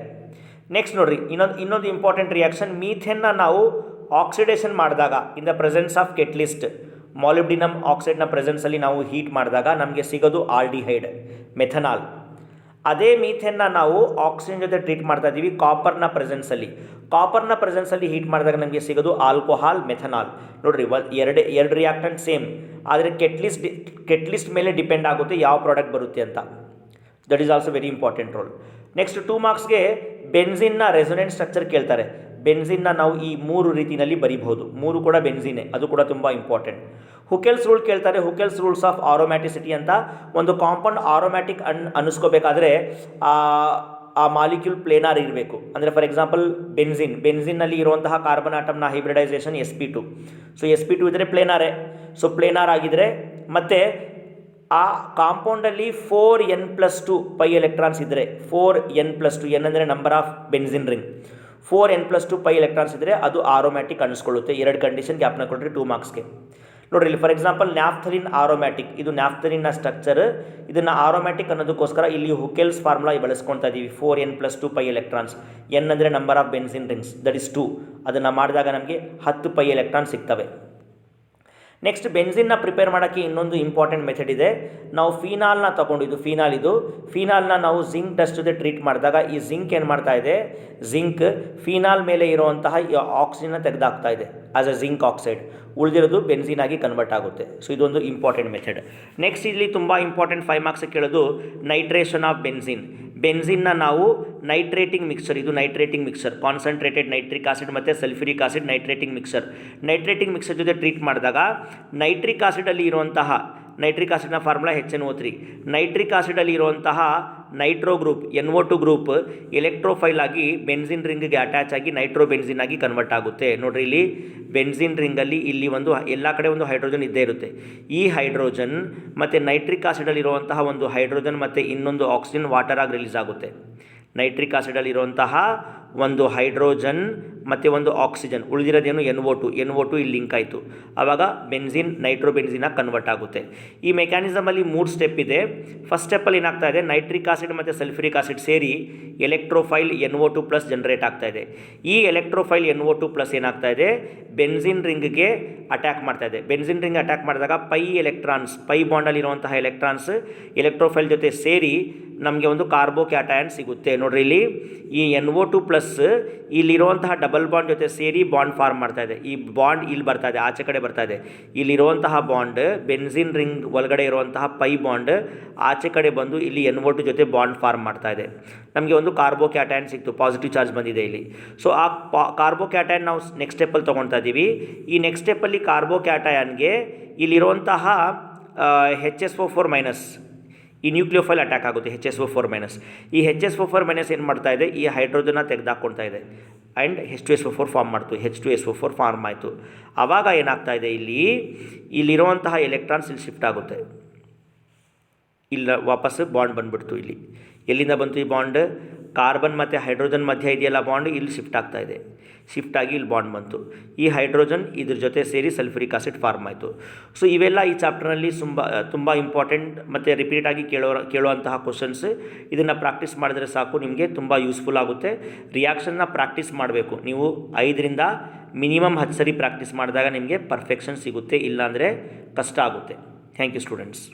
Speaker 1: ನೆಕ್ಸ್ಟ್ ನೋಡಿರಿ, ಇನ್ನೊಂದು ಇಂಪಾರ್ಟೆಂಟ್ ರಿಯಾಕ್ಷನ್. ಮೀಥೇನ್ನ ನಾವು ಆಕ್ಸಿಡೇಷನ್ ಮಾಡಿದಾಗ in the presence of catalyst molybdenum ಆಕ್ಸೈಡ್ನ ಪ್ರೆಸೆನ್ಸಲ್ಲಿ ನಾವು ಹೀಟ್ ಮಾಡಿದಾಗ ನಮಗೆ ಸಿಗೋದು ಆಲ್ಡಿಹೈಡ್, ಮೆಥನಾಲ್. ಅದೇ ಮೀಥೇನ್ನ ನಾವು ಆಕ್ಸಿಜನ್ ಜೊತೆ ಟ್ರೀಟ್ ಮಾಡ್ತಾ ಇದ್ದೀವಿ ಕಾಪರ್ನ ಪ್ರೆಸೆನ್ಸಲ್ಲಿ ಹೀಟ್ ಮಾಡಿದಾಗ ನಮಗೆ ಸಿಗೋದು ಆಲ್ಕೋಹಾಲ್, ಮೆಥನಾಲ್. ನೋಡಿರಿ, ಎರಡು ರಿಯಾಕ್ಟೆಂಟ್ ಸೇಮ್, ಆದರೆ ಕೆಟ್ಲಿಸ್ಟ್ ಮೇಲೆ ಡಿಪೆಂಡ್ ಆಗುತ್ತೆ ಯಾವ ಪ್ರಾಡಕ್ಟ್ ಬರುತ್ತೆ ಅಂತ. That is also very important role. Next 2 ಮಾರ್ಕ್ಸ್ಗೆ ಬೆನ್ಝಿನ್ನ ರೆಸೊನೆಂಟ್ ಸ್ಟ್ರಕ್ಚರ್ ಕೇಳ್ತಾರೆ. ಬೆನ್ಝಿನ್ನ ನಾವು ಈ 3 ರೀತಿಯಲ್ಲಿ ಬರೀಬಹುದು. 3 ಕೂಡ ಬೆನ್ಝಿನೇ, ಅದು ಕೂಡ ತುಂಬ ಇಂಪಾರ್ಟೆಂಟ್. ಹುಕೆಲ್ಸ್ ರೂಲ್ ಕೇಳ್ತಾರೆ. ಹುಕೆಲ್ಸ್ ರೂಲ್ಸ್ ಆಫ್ ಆರೋಮ್ಯಾಟಿಸಿಟಿ ಅಂತ. ಒಂದು ಕಾಂಪೌಂಡ್ ಆರೋಮ್ಯಾಟಿಕ್ ಅನ್ನಿಸ್ಕೋಬೇಕಾದ್ರೆ ಆ ಮಾಲಿಕ್ಯೂಲ್ ಪ್ಲೇನಾರ್ ಇರಬೇಕು. ಅಂದರೆ ಫಾರ್ ಎಕ್ಸಾಂಪಲ್ ಬೆನ್ಝಿನ್ನಲ್ಲಿ ಇರುವಂತಹ carbon ಆಟಮ್ನ hybridisation sp2. So sp2 ಇದ್ದರೆ ಪ್ಲೇನಾರೇ. ಸೊ ಪ್ಲೇನಾರ್ ಆಗಿದ್ದರೆ ಮತ್ತು ಆ ಕಾಂಪೌಂಡಲ್ಲಿ 4n+2 ಪೈ ಎಲೆಕ್ಟ್ರಾನ್ಸ್ ಇದ್ದರೆ, 4n+2, n ಅಂದರೆ number of benzene ring, 4n+2 pi electrons ಇದ್ದರೆ ಅದು ಆರೋಮ್ಯಾಟಿಕ್ ಅನ್ನಿಸ್ಕೊಳ್ಳುತ್ತೆ. 2 ಕಂಡೀಷನ್ ಗ್ಯಾಪ್ನ ಕೊಟ್ಟರೆ 2 ಮಾರ್ಕ್ಸ್ಗೆ. ನೋಡಿರಿ, ಇಲ್ಲಿ ಫಾರ್ ಎಕ್ಸಾಂಪಲ್ ನ್ಯಾಫ್ಥಲಿನ್ ಆರೋಮ್ಯಾಟಿಕ್, ಇದು ನ್ಯಾಫ್ಥಲಿನ್ನ ಸ್ಟ್ರಕ್ಚರ್. ಇದನ್ನು ಆರೋಮ್ಯಾಟಿಕ್ ಅನ್ನೋದಕ್ಕೋಸ್ಕರ ಇಲ್ಲಿ ಹುಕೆಲ್ಸ್ ಫಾರ್ಮುಲಾ ಬಳಸ್ಕೊಳ್ತಾ ಇದ್ದೀವಿ. 4n+2 ಪೈ ಎಲೆಕ್ಟ್ರಾನ್ಸ್, n ಅಂದರೆ number of benzene rings, that is 2. ಅದನ್ನು ಮಾಡಿದಾಗ ನಮಗೆ 10 ಪೈ ಎಲೆಕ್ಟ್ರಾನ್ ಸಿಗ್ತವೆ. ನೆಕ್ಸ್ಟ್ ಬೆನ್ಝಿನ್ನ ಪ್ರಿಪೇರ್ ಮಾಡೋಕ್ಕೆ ಇನ್ನೊಂದು ಇಂಪಾರ್ಟೆಂಟ್ ಮೆಥಡ್ ಇದೆ. ನಾವು ಫೀನಾಲ್ನ ತೊಗೊಂಡಿದ್ದು, ಫೀನಾಲ್ನ ನಾವು ಜಿಂಕ್ ಡಸ್ಟ್ ಜೊತೆ ಟ್ರೀಟ್ ಮಾಡಿದಾಗ ಈ ಜಿಂಕ್ ಏನು ಮಾಡ್ತಾ ಇದೆ, ಜಿಂಕ್ ಫೀನಾಲ್ ಮೇಲೆ ಇರುವಂತಹ ಆಕ್ಸಿಜನ್ನ ತೆಗೆದಾಕ್ತಾ ಇದೆ ಆಸ್ ಅ ಜಿಂಕ್ ಆಕ್ಸೈಡ್. ಉಳಿದಿರೋದು ಬೆನ್ಝಿನ್ ಆಗಿ ಕನ್ವರ್ಟ್ ಆಗುತ್ತೆ. ಸೊ ಇದೊಂದು ಇಂಪಾರ್ಟೆಂಟ್ ಮೆಥಡ್. ನೆಕ್ಸ್ಟ್ ಇಲ್ಲಿ ತುಂಬ ಇಂಪಾರ್ಟೆಂಟ್ 5 ಮಾರ್ಕ್ಸ್ ಕೇಳೋದು ನೈಟ್ರೇಷನ್ ಆಫ್ ಬೆನ್ಝಿನ್. ಬೆನ್ಸಿನ್ನ ನಾವು ನೈಟ್ರೇಟಿಂಗ್ ಮಿಕ್ಸರ್, ಇದು nitrating mixture, concentrated nitric acid ಮತ್ತು sulphuric acid nitrating mixture. Nitrating mixture ಜೊತೆ ಟ್ರೀಟ್ ಮಾಡಿದಾಗ ನೈಟ್ರಿಕ್ ಆಸಿಡಲ್ಲಿ ಇರುವಂತಹ ನೈಟ್ರಿಕ್ ಆಸಿಡ್ನ ಫಾರ್ಮುಲಾ HNO3. ನೈಟ್ರಿಕ್ ಆಸಿಡಲ್ಲಿ ಇರುವಂತಹ nitro group NO2 group electrophile ಆಗಿ ಬೆನ್ಸಿನ್ ರಿಂಗ್ಗೆ ಅಟ್ಯಾಚ್ ಆಗಿ ನೈಟ್ರೋ ಬೆನ್ಸಿನ್ ಆಗಿ ಕನ್ವರ್ಟ್ ಆಗುತ್ತೆ. ನೋಡ್ರಿ ಇಲ್ಲಿ ಬೆನ್ಸಿನ್ ರಿಂಗಲ್ಲಿ ಇಲ್ಲಿ ಒಂದು ಎಲ್ಲ ಕಡೆ ಒಂದು ಹೈಡ್ರೋಜನ್ ಇದ್ದೇ ಇರುತ್ತೆ. ಈ ಹೈಡ್ರೋಜನ್ ಮತ್ತು ನೈಟ್ರಿಕ್ ಆಸಿಡಲ್ಲಿ ಇರುವಂತಹ ಒಂದು ಹೈಡ್ರೋಜನ್ ಮತ್ತು ಇನ್ನೊಂದು ಆಕ್ಸಿಜನ್ ವಾಟರ್ ಆಗಿ ರಿಲೀಸ್ ಆಗುತ್ತೆ. ನೈಟ್ರಿಕ್ ಆಸಿಡಲ್ಲಿ ಇರುವಂತಹ ಒಂದು ಹೈಡ್ರೋಜನ್ ಮತ್ತು ಒಂದು ಆಕ್ಸಿಜನ್, ಉಳಿದಿರೋದೇನು NO2 ಇಲ್ಲಿ ಲಿಂಕ್ ಆಯಿತು. ಆವಾಗ ಬೆನ್ಸಿನ್ ನೈಟ್ರೋ ಬೆನ್ಸಿನಾಗಿ ಕನ್ವರ್ಟ್ ಆಗುತ್ತೆ. ಈ ಮೆಕ್ಯಾನಿಸಮಲ್ಲಿ 3 ಸ್ಟೆಪ್ ಇದೆ. ಫಸ್ಟ್ ಸ್ಟೆಪ್ಪಲ್ಲಿ ಏನಾಗ್ತಾ ಇದೆ, ನೈಟ್ರಿಕ್ ಆಸಿಡ್ ಮತ್ತು ಸಲ್ಫ್ಯೂರಿಕ್ ಆಸಿಡ್ ಸೇರಿ ಎಲೆಕ್ಟ್ರೋಫೈಲ್ NO2 ಪ್ಲಸ್ ಜನರೇಟ್ ಆಗ್ತಾ ಇದೆ. ಈ ಎಲೆಕ್ಟ್ರೋಫೈಲ್ NO2 ಪ್ಲಸ್ ಏನಾಗ್ತಾ ಇದೆ, ಬೆನ್ಸಿನ್ ರಿಂಗ್ಗೆ ಅಟ್ಯಾಕ್ ಮಾಡ್ತಾ ಇದೆ. ಬೆನ್ಸಿನ್ ರಿಂಗ್ ಅಟ್ಯಾಕ್ ಮಾಡಿದಾಗ ಪೈ ಬಾಂಡಲ್ಲಿರುವಂತಹ ಎಲೆಕ್ಟ್ರಾನ್ಸ್ ಎಲೆಕ್ಟ್ರೋಫೈಲ್ ಜೊತೆ ಸೇರಿ ನಮಗೆ ಒಂದು ಕಾರ್ಬೋಕ್ಯಾಟಯನ್ ಸಿಗುತ್ತೆ. ನೋಡ್ರಿ ಇಲ್ಲಿ ಈ NO2 ಪ್ಲಸ್ ಇಲ್ಲಿರುವಂತಹ ಡಬಲ್ ಬಾಂಡ್ ಜೊತೆ ಸೇರಿ ಬಾಂಡ್ ಫಾರ್ಮ್ ಮಾಡ್ತಾ ಇದೆ. ಈ ಬಾಂಡ್ ಇಲ್ಲಿ ಬರ್ತಾ ಇದೆ, ಆಚೆ ಕಡೆ ಬರ್ತಾ ಇದೆ. ಇಲ್ಲಿರುವಂತಹ ಬಾಂಡ್ ಬೆನ್ಸಿನ್ ರಿಂಗ್ ಒಳಗಡೆ ಇರುವಂತಹ ಪೈ ಬಾಂಡ್ ಆಚೆ ಕಡೆ ಬಂದು ಇಲ್ಲಿ NO2 ಜೊತೆ ಬಾಂಡ್ ಫಾರ್ಮ್ ಮಾಡ್ತಾ ಇದೆ. ನಮಗೆ ಒಂದು ಕಾರ್ಬೋಕ್ಯಾಟಯನ್ ಸಿಕ್ತು, ಪಾಸಿಟಿವ್ ಚಾರ್ಜ್ ಬಂದಿದೆ ಇಲ್ಲಿ. ಸೊ ಆ ಕಾರ್ಬೋಕ್ಯಾಟಯನ್ ನಾವು ನೆಕ್ಸ್ಟ್ ಸ್ಟೆಪ್ಪಲ್ಲಿ ತೊಗೊಳ್ತಾ ಇದ್ದೀವಿ. ಈ ನೆಕ್ಸ್ಟ್ ಸ್ಟೆಪ್ಪಲ್ಲಿ ಕಾರ್ಬೋಕ್ಯಾಟಯನ್ಗೆ ಇಲ್ಲಿರುವಂತಹ HSO4 ಮೈನಸ್ ಈ ನ್ಯೂಕ್ಲಿಯೋಫೈಲ್ ಅಟ್ಯಾಕ್ ಆಗುತ್ತೆ, HSO4 ಮೈನಸ್. ಈ HSO4 ಮೈನಸ್ ಏನು ಮಾಡ್ತಾ ಇದೆ, ಈ ಹೈಡ್ರೋಜನ್ನ ತೆಗೆದಾಕ್ಕೊಳ್ತಾ ಇದೆ ಆ್ಯಂಡ್ H2SO4 ಫಾರ್ಮ್ ಮಾಡ್ತು. H2SO4 ಫಾರ್ಮ್ ಆಯಿತು. ಆವಾಗ ಏನಾಗ್ತಾ ಇದೆ, ಇಲ್ಲಿರುವಂತಹ ಎಲೆಕ್ಟ್ರಾನ್ಸ್ ಇಲ್ಲಿ ಶಿಫ್ಟ್ ಆಗುತ್ತೆ. ಇಲ್ಲ ವಾಪಸ್ ಬಾಂಡ್ ಬಂದುಬಿಡ್ತು. ಇಲ್ಲಿ ಎಲ್ಲಿಂದ ಬಂತು ಈ ಬಾಂಡ್, ಕಾರ್ಬನ್ ಮತ್ತು ಹೈಡ್ರೋಜನ್ ಮಧ್ಯೆ ಇದೆಯಲ್ಲ ಬಾಂಡ್, ಇಲ್ಲಿ ಶಿಫ್ಟ್ ಆಗ್ತಾ ಇದೆ. ಶಿಫ್ಟ್ ಆಗಿ ಇಲ್ಲಿ ಬಾಂಡ್ ಬಂತು. ಈ ಹೈಡ್ರೋಜನ್ ಇದ್ರ ಜೊತೆ ಸೇರಿ ಸಲ್ಫ್ಯೂರಿಕ್ ಆಸಿಡ್ ಫಾರ್ಮ್ ಆಯಿತು. ಸೊ ಇವೆಲ್ಲ ಈ ಚಾಪ್ಟರ್ನಲ್ಲಿ ತುಂಬ ಇಂಪಾರ್ಟೆಂಟ್ ಮತ್ತು ರಿಪೀಟಾಗಿ ಕೇಳುವಂತಹ ಕ್ವಶನ್ಸ್. ಇದನ್ನು ಪ್ರಾಕ್ಟೀಸ್ ಮಾಡಿದ್ರೆ ಸಾಕು, ನಿಮಗೆ ತುಂಬ ಯೂಸ್ಫುಲ್ ಆಗುತ್ತೆ. ರಿಯಾಕ್ಷನ್ನ ಪ್ರಾಕ್ಟೀಸ್ ಮಾಡಬೇಕು. ನೀವು 5ರಿಂದ ಮಿನಿಮಮ್ 10 ಸರಿ ಪ್ರಾಕ್ಟೀಸ್ ಮಾಡಿದಾಗ ನಿಮಗೆ ಪರ್ಫೆಕ್ಷನ್ ಸಿಗುತ್ತೆ, ಇಲ್ಲಾಂದರೆ ಕಷ್ಟ ಆಗುತ್ತೆ. Thank you students.